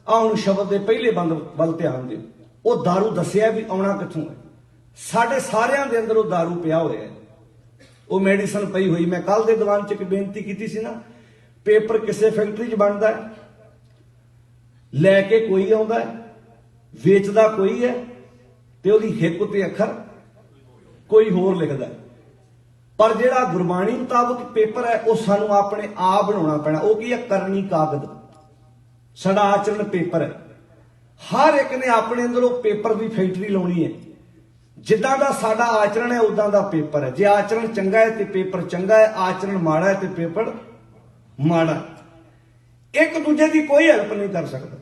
ਆਉਣ ਸ਼ਬਦ ਦੇ ਪਹਿਲੇ ਬੰਦ ਵੱਲ ਧਿਆਨ ਦਿਓ। ਉਹ ਦਾਰੂ ਦੱਸਿਆ ਵੀ ਆਉਣਾ ਕਿੱਥੋਂ ਹੈ। ਸਾਡੇ ਸਾਰਿਆਂ ਦੇ ਅੰਦਰ ਉਹ ਦਾਰੂ ਪਿਆ ਹੋਇਆ ਹੈ, ਉਹ ਮੈਡੀਸਨ ਪਈ ਹੋਈ। ਮੈਂ ਕੱਲ ਦੇ ਦੀਵਾਨ 'ਚ ਇੱਕ ਬੇਨਤੀ ਕੀਤੀ ਸੀ ਨਾ, ਪੇਪਰ ਕਿਸੇ ਫੈਕਟਰੀ 'ਚ ਬਣਦਾ ਹੈ, ਲੈ ਕੇ ਕੋਈ ਆਉਂਦਾ ਹੈ, ਵੇਚਦਾ ਕੋਈ ਹੈ, ਤੇ ਉਹਦੀ ਹਿੱਕ ਉੱਤੇ ਅੱਖਰ ਕੋਈ ਹੋਰ ਲਿਖਦਾ ਹੈ। ਪਰ ਜਿਹੜਾ ਗੁਰਬਾਣੀ ਮੁਤਾਬਕ ਪੇਪਰ ਹੈ, ਉਹ ਸਾਨੂੰ ਆਪਣੇ ਆਪ ਬਣਾਉਣਾ ਪੈਣਾ। ਉਹ ਕੀ ਹੈ? ਕਰਨੀ ਕਾਗਜ਼। ਸਾਡਾ ਆਚਰਣ ਪੇਪਰ ਹੈ। ਹਰ ਇੱਕ ਨੇ ਆਪਣੇ ਅੰਦਰ ਉਹ ਪੇਪਰ ਦੀ ਫੈਕਟਰੀ ਲਾਉਣੀ ਹੈ। ਜਿੱਦਾਂ ਦਾ ਸਾਡਾ ਆਚਰਣ ਹੈ ਉਦਾਂ ਦਾ ਪੇਪਰ ਹੈ। ਜੇ ਆਚਰਣ ਚੰਗਾ ਹੈ ਤੇ ਪੇਪਰ ਚੰਗਾ ਹੈ, ਆਚਰਣ ਮਾੜਾ ਹੈ ਤੇ ਪੇਪਰ ਮਾੜਾ। ਇੱਕ ਦੂਜੇ ਦੀ ਕੋਈ ਹੈਲਪ ਨਹੀਂ ਕਰ ਸਕਦਾ।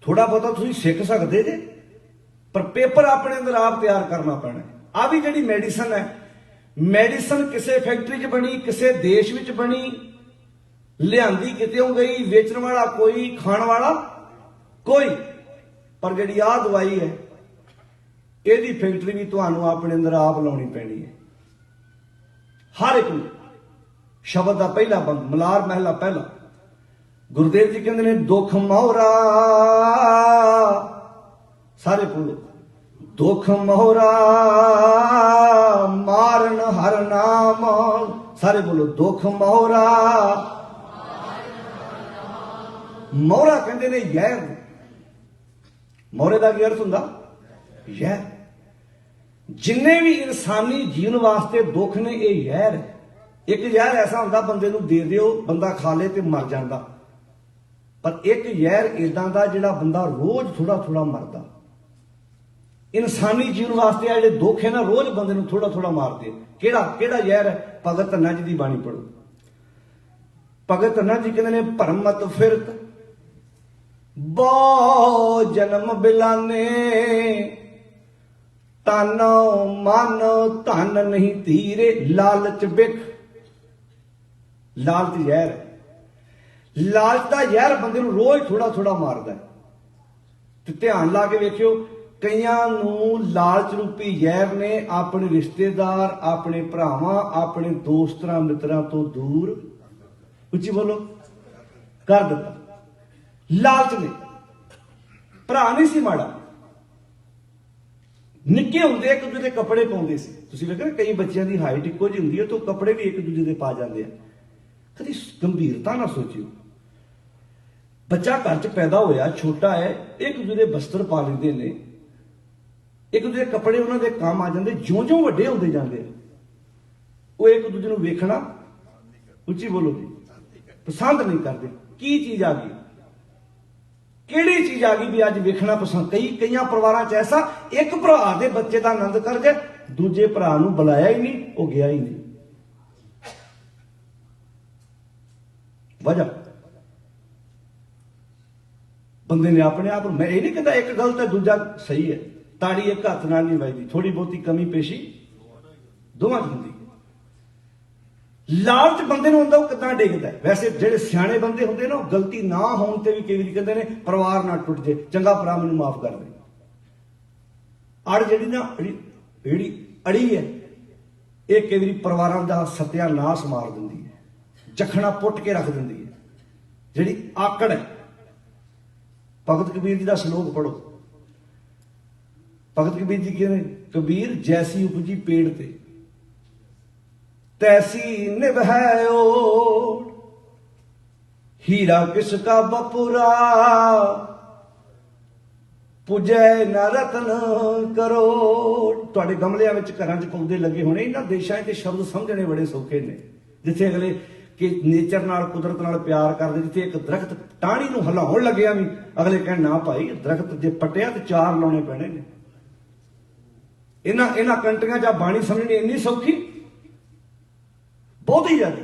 ਥੋੜਾ ਬਹੁਤਾ ਤੁਸੀਂ ਸਿੱਖ ਸਕਦੇ ਜੇ, ਪਰ ਪੇਪਰ ਆਪਣੇ ਅੰਦਰ ਆਪ ਤਿਆਰ ਕਰਨਾ ਪੈਣਾ। ਆ ਵੀ ਜਿਹੜੀ ਮੈਡੀਸਨ ਹੈ, ਮੈਡੀਸਨ ਕਿਸੇ ਫੈਕਟਰੀ 'ਚ ਬਣੀ, ਕਿਸੇ ਦੇਸ਼ ਵਿੱਚ ਬਣੀ, ਲਿਆਂਦੀ ਕਿਤੇੋਂ ਗਈ, ਵੇਚਣ ਵਾਲਾ ਕੋਈ, ਖਾਣ ਵਾਲਾ ਕੋਈ, ਪਰ ਜਿਹੜੀ ਆਹ ਦਵਾਈ ਹੈ, ਇਹਦੀ ਫੈਕਟਰੀ ਵੀ ਤੁਹਾਨੂੰ ਆਪਣੇ ਅੰਦਰ ਆਪ ਲਾਉਣੀ ਪੈਣੀ ਹੈ। ਹਰ ਇੱਕ ਨੂੰ। ਸ਼ਬਦ ਦਾ ਪਹਿਲਾ ਬੰਦ, ਮਲਾਰ ਮਹਿਲਾ ਪਹਿਲਾ। ਗੁਰਦੇਵ ਜੀ ਕਹਿੰਦੇ ਨੇ, ਦੁੱਖ ਮੋਹਰਾ, ਸਾਰੇ ਬੋਲੋ, ਦੁੱਖ ਮੋਹਰਾ ਮਾਰਨ ਹਰ ਨਾਮ। ਸਾਰੇ ਬੋਲੋ, ਦੁੱਖ ਮੋਹਰਾ। ਮੋਹਰਾ ਕਹਿੰਦੇ ਨੇ ਜ਼ਹਿਰ। ਮੋਹਰੇ ਦਾ ਕੀ ਅਰਥ ਹੁੰਦਾ? ਜ਼ਹਿਰ। ਜਿੰਨੇ ਵੀ ਇਨਸਾਨੀ ਜੀਵਨ ਵਾਸਤੇ ਦੁੱਖ ਨੇ, ਇਹ ਜ਼ਹਿਰ ਹੈ। ਇੱਕ ਜ਼ਹਿਰ ਐਸਾ ਹੁੰਦਾ ਬੰਦੇ ਨੂੰ ਦੇ ਦਿਓ, ਬੰਦਾ ਖਾ ਲੇ ਤੇ ਮਰ ਜਾਂਦਾ, ਪਰ ਇੱਕ ਜ਼ਹਿਰ ਇਦਾਂ ਦਾ ਜਿਹੜਾ ਬੰਦਾ ਰੋਜ਼ ਥੋੜਾ ਥੋੜਾ ਮਰਦਾ। इंसानी जीवन वास्ते आ जिहड़े दुख है ना रोज बंदे नूं थोड़ा थोड़ा मारदे। किहड़ा किहड़ा जहर है? भगत धन्ना जी दी बाणी पढ़ो। भगत धन्ना जी कहंदे ने भरमत फिरत बहु जन्म बिलाने, तन मन धन नहीं धीरे, लालच बिख। लालच जहर है। लालच का जहर बंदे नूं रोज थोड़ा थोड़ा मारदा है। ते ध्यान ला के वेखियो, कईयां नूं लालच रूपी जहर ने अपने रिश्तेदार, अपने भरावां, अपने दोस्तां मित्रां तो दूर, उच्ची बोलो, कर दिता। लालच ने। भरा नहीं सी माड़ा, निक्के हुंदे एक दूजे दे कपड़े पाउंदे सी। तुसीं वेखिआ कई बच्चिਆਂ ਦੀ हाइट इक्को जी हुंदी है तो कपड़े भी एक दूजे दे पा जाते हैं। कदी गंभीरता ना सोचियो। बच्चा घर च पैदा होया, छोटा है, एक दूजे दे वस्त्र पा लेंदे ने, एक दूजे दे कपड़े उन्हां दे काम आ जांदे। ज्यों ज्यों वड्डे हुंदे जांदे वो एक दूजे नूं वेखना, उच्ची बोलो जी, पसंद नहीं करते। की चीज आ गई? किहड़ी चीज आ गई भी अज वेखना पसंद? कई परिवारां च ऐसा एक भरा दे बच्चे दा आनंद कर जाए, दूजे भरा नूं बुलाया ही नहीं, वो गया ही नहीं। वजह बंदे ने अपने आप, मैं ये नहीं कहता एक गलत है दूजा सही है, ताड़ी एक हाथ नाल नहीं वजदी, थोड़ी बहुती कमी पेशी दोवां च हुंदी। लालच बंदे नूं हुंदा, वो किदां डिगदा है। वैसे ਜਿਹੜੇ ਸਿਆਣੇ ਬੰਦੇ ਹੁੰਦੇ ਨਾ, ਉਹ ਗਲਤੀ ਨਾ ਹੋਣ ਤੇ ਵੀ ਕਈ ਵਾਰੀ ਕਹਿੰਦੇ ਨੇ ਪਰਿਵਾਰ ਨਾ ਟੁੱਟ ਜੇ, ਚੰਗਾ ਭਰਾ ਮੈਨੂੰ ਮਾਫ ਕਰ ਦੇ। ਅੜ ਜਿਹੜੀ ਨਾ ਜਿਹੜੀ ਅੜੀ ਹੈ, ਇਹ ਕਈ ਵਾਰੀ ਪਰਿਵਾਰਾਂ ਦਾ ਸਤਿਆਨਾਸ਼ ਮਾਰ ਦਿੰਦੀ ਹੈ, ਜਖਣਾ ਪੁੱਟ ਕੇ ਰੱਖ ਦਿੰਦੀ ਹੈ। ਜਿਹੜੀ ਆਕੜ ਹੈ, ਭਗਤ ਕਬੀਰ ਜੀ ਦਾ ਸ਼ਲੋਕ ਪੜੋ। ਭਗਤ ਕਬੀਰ ਜੀ ਕਹਿੰਦੇ, ਕਬੀਰ ਜੈਸੀ ਉਪਜੀ ਪੇੜ ਤੇ तैसी निभायो, हीरा किसका बपुरा, पुजै न रतन करोड़। तुहाडे गमलियां विच घरां च पौधे लगे होने, इन्हां देशां ते शब्द समझने बड़े सौखे ने, जिथे अगले कि नेचर नाल, कुदरत नाल प्यार करदे। जिथे एक दरख्त टाणी नूं हिलाउण लगਿਆ भी अगले कहण ना भाई दरख्त जे पट्टिया ते चार लाउणे पैणे ने। इन्हां कंट्रियां च बाणी समझनी इन्नी सौखी, बहुत ही ज्यादा।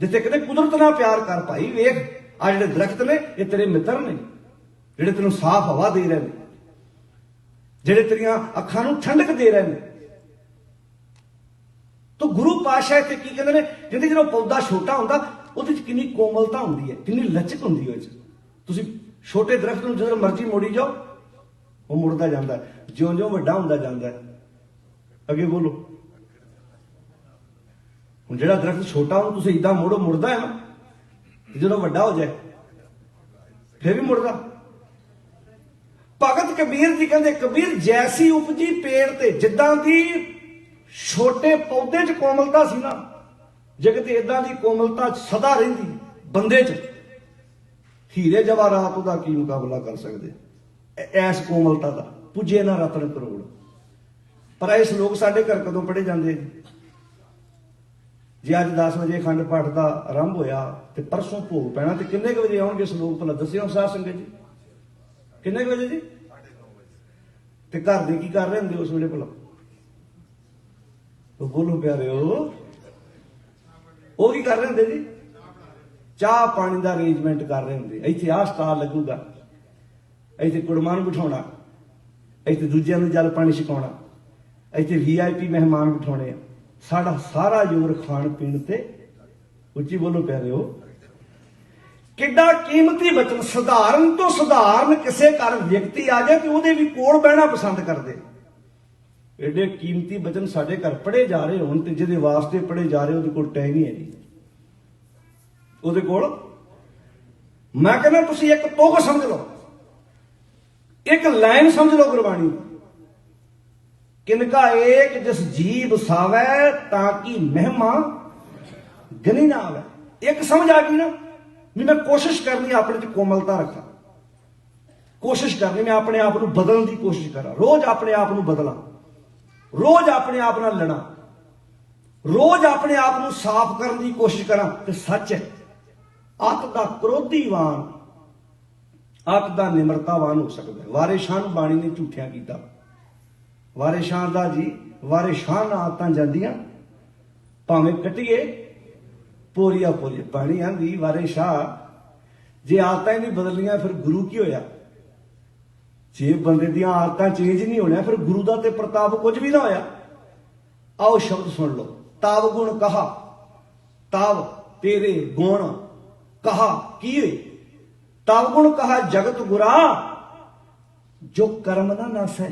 जिथे कहते कुदरत नाल प्यार कर भाई, वेख आ जिहड़े दरख्त ने ये तेरे मित्र ने, जिहड़े तैनूं साफ हवा दे रहे हैं, जिहड़े तेरियां अखां नूं ठंडक दे रहे हैं। तो गुरु पातशाह इत्थे की कहंदे ने, कहंदे ਜਦੋਂ पौधा छोटा हुंदा ਉਹਦੇ ਚ किन्नी कोमलता हुंदी है, किन्नी लचक हुंदी है। तुसीं छोटे दरख्त नूं जिद्दर मर्जी मोड़ी जाओ वो मुड़दा जांदा है, जिउं-जिउं ਵੱਡਾ ਹੁੰਦਾ ਜਾਂਦਾ है। अगे बोलो। ਹੁਣ ਜਿਹੜਾ ਦਰਖਤ ਛੋਟਾ ਉਹਨੂੰ ਤੁਸੀਂ ਇਦਾਂ ਮੋੜੋ, ਮੁੜਦਾ ਹੈ ਨਾ, ਜਦੋਂ ਵੱਡਾ ਹੋ ਜਾਏ ਫਿਰ ਵੀ ਮੁੜਦਾ। ਭਗਤ ਕਬੀਰ ਜੀ ਕਹਿੰਦੇ, ਕਬੀਰ ਜੈਸੀ ਉਪਜੀ ਪੇੜ ਤੇ, ਜਿੱਦਾਂ ਦੀ ਛੋਟੇ ਪੌਦੇ 'ਚ ਕੋਮਲਤਾ ਸੀ ਨਾ, ਜੇ ਕਿਤੇ ਇਦਾਂ ਦੀ ਕੋਮਲਤਾ ਸਦਾ ਰਹਿੰਦੀ ਬੰਦੇ 'ਚ, ਹੀਰੇ ਜਵਾਹਰਾਤ ਉਹਦਾ ਕੀ ਮੁਕਾਬਲਾ ਕਰ ਸਕਦੇ ਐਸ ਕੋਮਲਤਾ ਦਾ। ਪੁੱਜੇ ਨਾ ਰਤਨ ਕਰੋੜ। ਪਰ ਇਹ ਸ਼ਲੋਕ ਸਾਡੇ ਘਰ ਕਦੋਂ ਪੜ੍ਹੇ ਜਾਂਦੇ? ਜੇ ਅੱਜ 10 ਵਜੇ ਅਖੰਡ ਪਾਠ ਦਾ ਆਰੰਭ ਹੋਇਆ ਤੇ ਪਰਸੋਂ ਭੋਗ ਪੈਣਾ, ਤੇ ਕਿੰਨੇ ਕੁ ਵਜੇ ਆਉਣਗੇ ਸ਼ਲੋਕ ਭਲਾ ਦੱਸਿਓ ਸਾਧ ਸੰਗਤ ਜੀ? ਕਿੰਨੇ ਕੁ ਵਜੇ ਜੀ? ਤੇ ਘਰ ਦੇ ਕੀ ਕਰ ਰਹੇ ਹੁੰਦੇ ਉਸ ਵੇਲੇ ਭਲਾ? ਉਹ ਬੋਲੋ ਪਿਆਰਿਓ, ਉਹ ਕੀ ਕਰ ਰਹੇ ਹੁੰਦੇ ਜੀ? ਚਾਹ ਪਾਣੀ ਦਾ ਅਰੇਂਜਮੈਂਟ ਕਰ ਰਹੇ ਹੁੰਦੇ। ਇੱਥੇ ਆਹ ਸਟਾਲ ਲੱਗੂਗਾ, ਇੱਥੇ ਕੁੜਮਾਂ ਨੂੰ ਬਿਠਾਉਣਾ, ਇੱਥੇ ਦੂਜਿਆਂ ਨੂੰ ਜਲ ਪਾਣੀ ਛਕਾਉਣਾ, ਇੱਥੇ VIP ਮਹਿਮਾਨ ਬਿਠਾਉਣੇ ਆ। ਸਾਡਾ ਸਾਰਾ ਜ਼ੋਰ ਖਾਣ ਪੀਣ ਤੇ, ਉੱਚੀ ਬੋਲੋ ਪਿਆਰਿਓ। ਕਿੱਡਾ ਕੀਮਤੀ ਬਚਨ। ਸਧਾਰਨ ਤੋਂ ਸਧਾਰਨ ਕਿਸੇ ਘਰ ਵਿਅਕਤੀ ਆ ਜਾਏ ਤੇ ਉਹਦੇ ਵੀ ਕੋਲ ਬਹਿਣਾ ਪਸੰਦ ਕਰਦੇ। एडे कीमती बचन साडे घर पढ़े जा रहे होण ते जिहदे वास्ते पढ़े जा रहे ਉਹਦੇ ਕੋਲ टाइम ही है जी। ਉਹਦੇ ਕੋਲ मैं कहना तुसीं एक तुग समझ लो, एक लाइन समझ लो गुरबाणी। किनका एक जिस जीव सावै ताकि महिमा गनी ना आवे। एक समझ आ गई ना भी मैं कोशिश करनी अपने च कोमलता रखा, कोशिश करनी मैं अपने आप को बदलने की कोशिश करा, रोज अपने आप को बदला, रोज अपने आप नाल लड़ा, रोज अपने आप को साफ करने की कोशिश करा। ते सच है अत दा क्रोधीवान अत दा निमरतावान हो सकता है। वारिस शाह बाणी ने झूठिया किया, ਵਾਰੇ ਸ਼ਾਹ ਦਾ ਜੀ, ਵਾਰੇ ਸ਼ਾਹ ਨਾਲ ਆਦਤਾਂ ਜਾਂਦੀਆਂ, ਭਾਵੇਂ ਕੱਟੀਏ ਪੋਰੀਆ ਪੋਰੀ। ਪਾਣੀ ਆਂਦੀ ਵਾਰੇ ਸ਼ਾਹ, ਜੇ ਆਦਤਾਂ ਹੀ ਨਹੀਂ ਬਦਲੀਆਂ ਫਿਰ ਗੁਰੂ ਕੀ ਹੋਇਆ? ਜੇ ਬੰਦੇ ਦੀਆਂ ਆਦਤਾਂ ਚੇਂਜ ਨਹੀਂ ਹੋਣੀਆਂ ਫਿਰ ਗੁਰੂ ਦਾ ਤੇ ਪ੍ਰਤਾਪ ਕੁਝ ਵੀ ਨਾ ਹੋਇਆ। ਆਓ ਸ਼ਬਦ ਸੁਣ ਲਓ। ਤਾਵ ਗੁਣ ਕਹਾ, ਤਾਵ ਤੇਰੇ ਗੁਣ ਕਹਾ ਕੀਏ, ਤਾਵ ਗੁਣ ਕਹਾ ਜਗਤ ਗੁਰਾ, ਜੋ ਕਰਮ ਨਾ ਨਾਸੈ।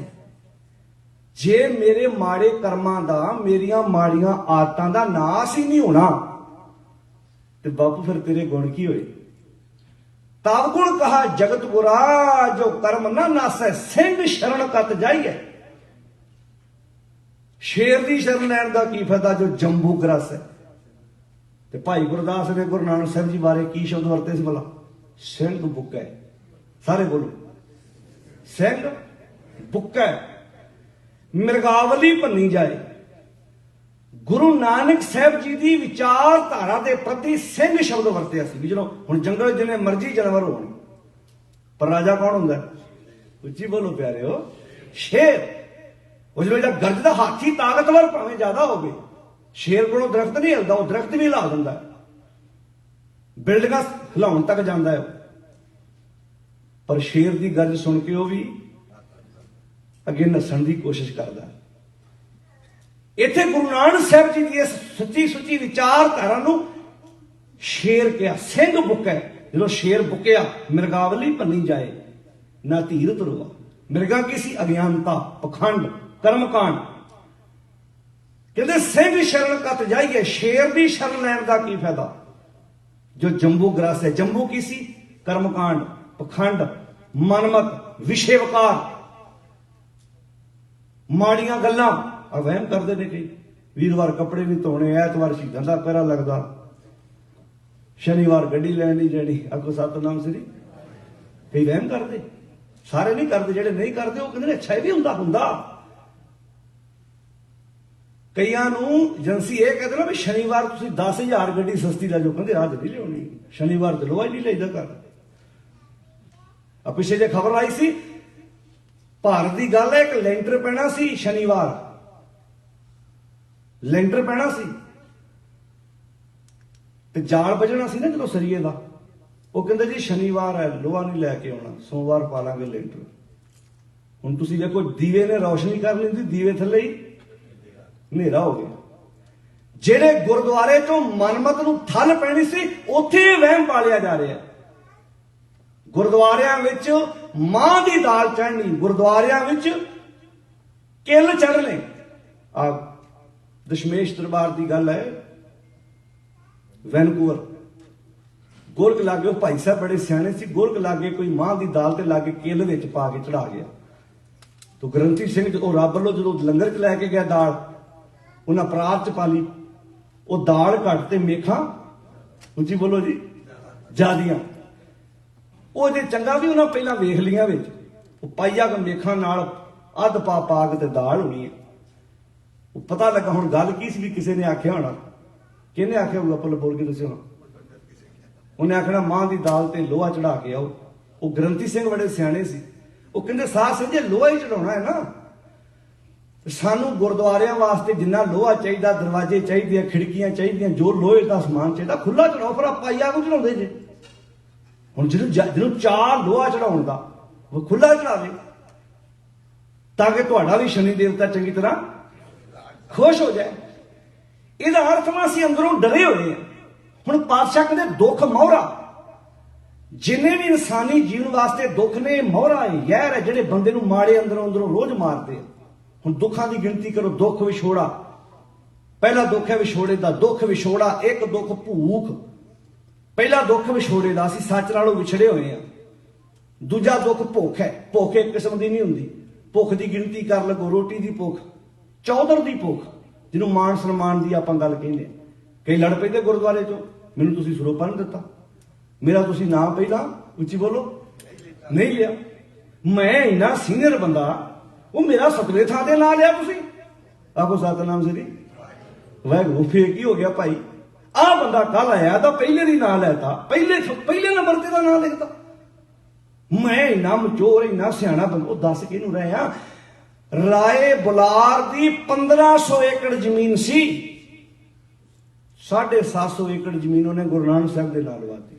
ਜੇ ਮੇਰੇ ਮਾੜੇ ਕਰਮਾਂ ਦਾ, ਮੇਰੀਆਂ ਮਾੜੀਆਂ ਆਦਤਾਂ ਦਾ ਨਾਸ ਹੀ ਨਹੀਂ ਹੋਣਾ ਤੇ ਬਾਪੂ ਫਿਰ ਤੇਰੇ ਗੁਣ ਕੀ ਹੋਏ? ਤਾਵ ਗੁਣ ਕਹਾ ਜਗਤ ਗੁਰਾ, ਜੋ ਕਰਮ ਨਾ ਨਾਸੈ। ਸਿੰਘ ਸ਼ਰਨ ਕਤ ਜਾਈਏ। ਸ਼ੇਰ ਦੀ ਸ਼ਰਨ ਲੈਣ ਦਾ ਕੀ ਫਾਇਦਾ ਜੋ ਜੰਬੂ ਗ੍ਰਸ ਹੈ। ਤੇ ਭਾਈ ਗੁਰਦਾਸ ਨੇ ਗੁਰੂ ਨਾਨਕ ਸਾਹਿਬ ਜੀ ਬਾਰੇ ਕੀ ਸ਼ਬਦ ਵਰਤੇ ਸੀ ਭਲਾ? ਸਿੰਘ ਬੁੱਕਾ। ਸਾਰੇ ਬੋਲੋ, ਸਿੰਘ ਬੁੱਕਾ ਮਿਰਗਾਵਲੀ ਭੰਨੀ ਜਾਏ। ਗੁਰੂ ਨਾਨਕ ਸਾਹਿਬ ਜੀ ਦੀ ਵਿਚਾਰਧਾਰਾ ਦੇ ਪ੍ਰਤੀ ਸਿੰਘ ਸ਼ਬਦ ਵਰਤਿਆ ਸੀ। ਵੀ ਜਦੋਂ ਹੁਣ ਜੰਗਲ ਜਿੰਨੇ ਮਰਜ਼ੀ ਜਾਨਵਰ ਹੋਣ, ਪਰ ਰਾਜਾ ਕੌਣ ਹੁੰਦਾ? ਉੱਚੀ ਬੋਲੋ ਪਿਆਰਿਓ, ਸ਼ੇਰ। ਉਹ ਜਿਹੜਾ ਗਰਜਦਾ ਹਾਥੀ ਤਾਕਤਵਰ ਭਾਵੇਂ ਜ਼ਿਆਦਾ ਹੋਵੇ, ਸ਼ੇਰ ਕੋਲੋਂ ਦਰਖਤ ਨਹੀਂ ਹਿਲਦਾ, ਉਹ ਦਰਖਤ ਵੀ ਹਿਲਾ ਦਿੰਦਾ, ਬਿਲਡਿੰਗਾਂ ਹਿਲਾਉਣ ਤੱਕ ਜਾਂਦਾ ਹੈ। ਪਰ ਸ਼ੇਰ ਦੀ ਗਰਜ ਸੁਣ ਕੇ ਉਹ ਵੀ ਅੱਗੇ ਨੱਸਣ ਦੀ ਕੋਸ਼ਿਸ਼ ਕਰਦਾ। ਇੱਥੇ ਗੁਰੂ ਨਾਨਕ ਸਾਹਿਬ ਜੀ ਦੀ ਇਸ ਸੱਚੀ ਸੁੱਚੀ ਵਿਚਾਰਧਾਰਾ ਨੂੰ ਸ਼ੇਰ ਕਿਹਾ, ਸਿੰਘ ਬੁੱਕਾ। ਜਦੋਂ ਸ਼ੇਰ ਬੁੱਕਿਆ, ਮਿਰਗਾਵਲੀ ਭੰਨੀ ਜਾਏ ਨਾ ਧੀਰ ਧਰਵਾ। ਮਿਰਗਾ ਕੀ ਸੀ? ਅਗਿਆਨਤਾ, ਪਖੰਡ, ਕਰਮਕਾਂਡ। ਕਹਿੰਦੇ ਸਿੰਘ ਸ਼ਰਨ ਕਤ ਜਾਈਏ। ਸ਼ੇਰ ਦੀ ਸ਼ਰਨ ਲੈਣ ਦਾ ਕੀ ਫਾਇਦਾ ਜੋ ਜੰਬੂ ਗ੍ਰਸ ਹੈ। ਜੰਬੂ ਕੀ ਸੀ? ਕਰਮਕਾਂਡ, ਪਖੰਡ, ਮਨਮਤ, ਵਿਸ਼ੇ ਵਕਾਰ, ਮਾੜੀਆਂ ਗੱਲਾਂ। ਆ ਵਹਿਮ ਕਰਦੇ ਨੇ ਕਈ, ਵੀਰਵਾਰ ਕੱਪੜੇ ਨਹੀਂ ਧੋਣੇ, ਐਤਵਾਰ ਸ਼ਹੀਦਾਂ ਦਾ ਪਹਿਰਾ ਲੱਗਦਾ, ਸ਼ਨੀਵਾਰ ਗੱਡੀ ਲੈਣ ਨਹੀਂ ਜਾਣੀ। ਆਖੋ ਸਤਿਨਾਮ ਸ੍ਰੀ। ਕਈ ਵਹਿਮ ਕਰਦੇ, ਸਾਰੇ ਨਹੀਂ ਕਰਦੇ। ਜਿਹੜੇ ਨਹੀਂ ਕਰਦੇ ਉਹ ਕਹਿੰਦੇ ਨੇ ਅੱਛਾ ਇਹ ਵੀ ਹੁੰਦਾ। ਕਈਆਂ ਨੂੰ ਏਜੰਸੀ ਇਹ ਕਹਿੰਦੇ ਨਾ ਵੀ ਸ਼ਨੀਵਾਰ ਤੁਸੀਂ 10,000 ਗੱਡੀ ਸਸਤੀ ਲੈ ਜਾਓ, ਕਹਿੰਦੇ ਅੱਜ ਨਹੀਂ ਲਿਆਉਣੀ, ਸ਼ਨੀਵਾਰ ਤੇ ਲੋਹਾ ਹੀ ਨਹੀਂ ਲਈਦਾ ਘਰ। ਆ ਪਿੱਛੇ ਜੇ ਖਬਰ ਆਈ ਸੀ, ਭਾਰਤ ਦੀ ਗੱਲ ਹੈ, ਇੱਕ ਲੈਂਟਰ ਪੈਣਾ ਸੀ ਸ਼ਨੀਵਾਰ, ਲੈਂਟਰ ਪੈਣਾ ਸੀ ਤੇ ਜਾਲ ਵੱਜਣਾ ਸੀ ਨਾ ਜਦੋਂ ਸਰੀਏ ਦਾ। ਉਹ ਕਹਿੰਦੇ ਜੀ ਸ਼ਨੀਵਾਰ ਹੈ, ਲੋਹਾ ਨਹੀਂ ਲੈ ਕੇ ਆਉਣਾ, ਸੋਮਵਾਰ ਪਾ ਲਾਂਗੇ ਲੈਂਟਰ। ਹੁਣ ਤੁਸੀਂ ਦੇਖੋ, ਦੀਵੇ ਨੇ ਰੌਸ਼ਨੀ ਕਰ ਲੈਂਦੀ, ਦੀਵੇ ਥੱਲੇ ਹੀ ਹਨੇਰਾ ਹੋ ਗਿਆ। ਜਿਹੜੇ ਗੁਰਦੁਆਰੇ ਚੋਂ ਮਨਮਤ ਨੂੰ ਠੱਲ ਪੈਣੀ ਸੀ, ਉੱਥੇ ਵਹਿਮ ਪਾਲਿਆ ਜਾ ਰਿਹਾ। ਗੁਰਦੁਆਰਿਆਂ ਵਿੱਚ ਮਾਂ ਦੀ ਦਾਲ ਚੜ੍ਹਨੀ, ਗੁਰਦੁਆਰਿਆਂ ਵਿੱਚ ਕਿੱਲ ਚੜ੍ਹਨੇ। ਆ ਦਸ਼ਮੇਸ਼ ਦਰਬਾਰ ਦੀ ਗੱਲ ਹੈ, ਵੈਨਕੂਵਰ। ਗੋਲਕ ਲਾਗੇ ਉਹ ਭਾਈ ਸਾਹਿਬ ਬੜੇ ਸਿਆਣੇ ਸੀ, ਗੋਲਕ ਲਾਗੇ ਕੋਈ ਮਾਂ ਦੀ ਦਾਲ ਤੇ ਲਾਗੇ ਕਿੱਲ ਵਿੱਚ ਪਾ ਕੇ ਚੜਾ ਗਿਆ। ਤੋ ਗ੍ਰੰਥੀ ਸਿੰਘ ਉਹ ਰੱਬ ਵੱਲੋਂ ਜਦੋਂ ਲੰਗਰ ਚ ਲੈ ਕੇ ਗਿਆ ਦਾਲ, ਉਹਨਾਂ ਪਰਾਤ ਚ ਪਾ ਲਈ। ਉਹ ਦਾਲ ਘੱਟ ਤੇ ਮੇਖਾਂ, ਉੱਚੀ ਬੋਲੋ ਜੀ, ਜ਼ਿਆਦੀਆਂ। ਉਹ ਜੇ ਚੰਗਾ ਵੀ ਉਹਨਾਂ ਪਹਿਲਾਂ ਵੇਖ ਲੀਆਂ ਵਿੱਚ, ਉਹ ਪਾਈਆ ਕ ਮੇਖਾਂ ਨਾਲ ਅੱਧ ਪਾ ਕੇ ਤੇ ਦਾਲ ਹੋਣੀ ਹੈ। ਉਹ ਪਤਾ ਲੱਗਾ ਹੁਣ ਗੱਲ ਕੀ ਸੀ, ਵੀ ਕਿਸੇ ਨੇ ਆਖਿਆ ਹੋਣਾ। ਕਿਹਨੇ ਆਖਿਆ ਹੋਊਗਾ? ਆਪਾਂ ਬੋਲ ਕੇ ਦੱਸਿਓ। ਉਹਨੇ ਆਖਣਾ ਮਾਂ ਦੀ ਦਾਲ ਤੇ ਲੋਹਾ ਚੜਾ ਕੇ ਆਓ। ਉਹ ਗ੍ਰੰਥੀ ਸਿੰਘ ਬੜੇ ਸਿਆਣੇ ਸੀ, ਉਹ ਕਹਿੰਦੇ ਸਾਧ ਸੰਗਤ ਜੇ ਲੋਹਾ ਹੀ ਚੜਾਉਣਾ ਹੈ ਨਾ, ਸਾਨੂੰ ਗੁਰਦੁਆਰਿਆਂ ਵਾਸਤੇ ਜਿੰਨਾ ਲੋਹਾ ਚਾਹੀਦਾ, ਦਰਵਾਜ਼ੇ ਚਾਹੀਦੇ, ਖਿੜਕੀਆਂ ਚਾਹੀਦੀਆਂ, ਜੋ ਲੋਹੇ ਦਾ ਸਮਾਨ ਚਾਹੀਦਾ, ਖੁੱਲਾ ਚੜਾਓ। ਫਿਰ ਪਾਈਆ ਨੂੰ ਚੜਾਉਂਦੇ ਜੇ। ਹੁਣ ਜਿਹਨੂੰ ਚਾਹ ਲੋਹਾ ਚੜਾਉਣ ਦਾ, ਉਹ ਖੁੱਲਾ ਚੜਾਵੇ ਤਾਂ ਕਿ ਤੁਹਾਡਾ ਵੀ ਸ਼ਨੀ ਦੇਵਤਾ ਚੰਗੀ ਤਰ੍ਹਾਂ ਖੁਸ਼ ਹੋ ਜਾਏ। ਇਹਦਾ ਅਰਥ ਨਾ ਅਸੀਂ ਅੰਦਰੋਂ ਡਰੇ ਹੋਏ ਹਾਂ। ਹੁਣ ਪਾਤਸ਼ਾਹ ਕਹਿੰਦੇ ਦੁੱਖ ਮੋਹਰਾ, ਜਿੰਨੇ ਵੀ ਇਨਸਾਨੀ ਜੀਵਨ ਵਾਸਤੇ ਦੁੱਖ ਨੇ, ਮੋਹਰਾ ਹੈ, ਜ਼ਹਿਰ ਹੈ, ਜਿਹੜੇ ਬੰਦੇ ਨੂੰ ਮਾੜੇ ਅੰਦਰੋਂ ਰੋਜ਼ ਮਾਰਦੇ ਆ। ਹੁਣ ਦੁੱਖਾਂ ਦੀ ਗਿਣਤੀ ਕਰੋ। ਦੁੱਖ ਵਿਛੋੜਾ, ਪਹਿਲਾ ਦੁੱਖ ਹੈ ਵਿਛੋੜੇ ਦਾ। ਦੁੱਖ ਵਿਛੋੜਾ, ਇੱਕ ਦੁੱਖ ਭੂਖ। ਪਹਿਲਾ ਦੁੱਖ ਵਿਛੋੜੇ ਦਾ, ਅਸੀਂ ਸੱਚ ਨਾਲੋਂ ਵਿਛੜੇ ਹੋਏ ਆ। ਦੂਜਾ ਦੁੱਖ ਭੁੱਖ ਹੈ। ਭੁੱਖ ਇੱਕ ਕਿਸਮ ਦੀ ਨਹੀਂ ਹੁੰਦੀ। ਭੁੱਖ ਦੀ ਗਿਣਤੀ ਕਰ ਲਗੋ, ਰੋਟੀ ਦੀ ਭੁੱਖ, ਚੌਧਰ ਦੀ ਭੁੱਖ, ਜਿਹਨੂੰ ਮਾਣ ਸਨਮਾਨ ਦੀ ਆਪਾਂ ਗੱਲ ਕਹਿੰਦੇ। ਕਈ ਲੜ ਪੈਂਦੇ ਗੁਰਦੁਆਰੇ ਚੋਂ, ਮੈਨੂੰ ਤੁਸੀਂ ਸਰੋਪਾ ਨਹੀਂ ਦਿੱਤਾ, ਮੇਰਾ ਤੁਸੀਂ ਨਾਮ ਪਹਿਲਾਂ, ਉੱਚੀ ਬੋਲੋ, ਨਹੀਂ ਲਿਆ। ਮੈਂ ਇੰਨਾ ਸੀਨੀਅਰ ਬੰਦਾ, ਉਹ ਮੇਰਾ ਸਤਵੇਂ ਥਾਂ ਤੇ ਨਾਂ ਲਿਆ ਤੁਸੀਂ। ਆਖੋ ਸਤਿਨਾਮ ਸ੍ਰੀ ਵਾਹਿਗੁਰੂ। ਫੇਰ ਕੀ ਹੋ ਗਿਆ ਭਾਈ? ਆਹ ਬੰਦਾ ਕੱਲ ਆਇਆ ਤਾਂ ਪਹਿਲੇ ਦੀ ਨਾਂ ਲੈਤਾ, ਪਹਿਲੇ ਨੰਬਰ ਤੇ ਦਾ ਨਾਂ ਲਿਖਤਾ। ਮੈਂ ਇੰਨਾ ਮਚੋਰ, ਇੰਨਾ ਸਿਆਣਾ ਬੰਦਾ, ਉਹ ਦੱਸ ਕਿਹਨੂੰ ਰਹੇ ਆ? ਰਾਏ ਬੁਲਾਰ ਦੀ 1500 ਏਕੜ ਜ਼ਮੀਨ ਸੀ, 750 ਏਕੜ ਜ਼ਮੀਨ ਉਹਨੇ ਗੁਰੂ ਨਾਨਕ ਸਾਹਿਬ ਦੇ ਨਾਂ ਲਵਾਤੀ।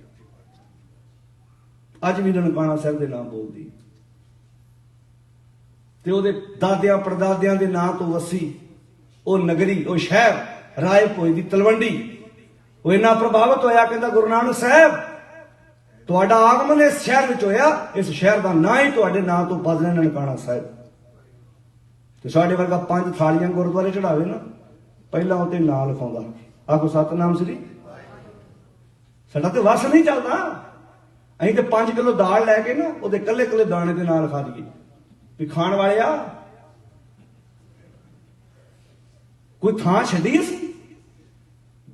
ਅੱਜ ਵੀ ਨਨਕਾਣਾ ਸਾਹਿਬ ਦੇ ਨਾਮ ਬੋਲਦੀ, ਤੇ ਉਹਦੇ ਦਾਦਿਆਂ ਪੜਦਾਦਿਆਂ ਦੇ ਨਾਂ ਤੋਂ ਵਸੀ ਉਹ ਨਗਰੀ, ਉਹ ਸ਼ਹਿਰ ਰਾਏ ਭੋਏ ਦੀ ਤਲਵੰਡੀ। ਉਹ ਇੰਨਾ ਪ੍ਰਭਾਵਿਤ ਹੋਇਆ, ਕਹਿੰਦਾ ਗੁਰੂ ਨਾਨਕ ਸਾਹਿਬ ਤੁਹਾਡਾ ਆਗਮਨ ਇਸ ਸ਼ਹਿਰ ਵਿੱਚ ਹੋਇਆ, ਇਸ ਸ਼ਹਿਰ ਦਾ ਨਾਂ ਹੀ ਤੁਹਾਡੇ ਨਾਂ ਤੋਂ ਬਦਲਿਆ ਨਨਕਾਣਾ ਸਾਹਿਬ। ਤੇ ਸਾਡੇ ਵਰਗਾ 5 ਥਾਲੀਆਂ ਗੁਰਦੁਆਰੇ ਚੜਾਵੇ ਨਾ, ਪਹਿਲਾਂ ਉਹ ਤੇ ਨਾਂ ਲਿਖਾਉਂਦਾ, ਆਖੋ ਸਤਨਾਮ ਸ੍ਰੀ। ਸਾਡਾ ਤੇ ਵਸ ਨਹੀਂ ਚੱਲਦਾ, ਅਸੀਂ ਤੇ 5 ਕਿਲੋ ਦਾਲ ਲੈ ਕੇ ਨਾ ਉਹਦੇ ਕੱਲੇ ਕੱਲੇ ਦਾਣੇ ਦੇ ਨਾਲ ਲਿਖਾ ਦਈਏ ਵੀ ਖਾਣ ਵਾਲਿਆ ਕੋਈ ਥਾਂ ਛੱਡੀ ਅਸੀਂ।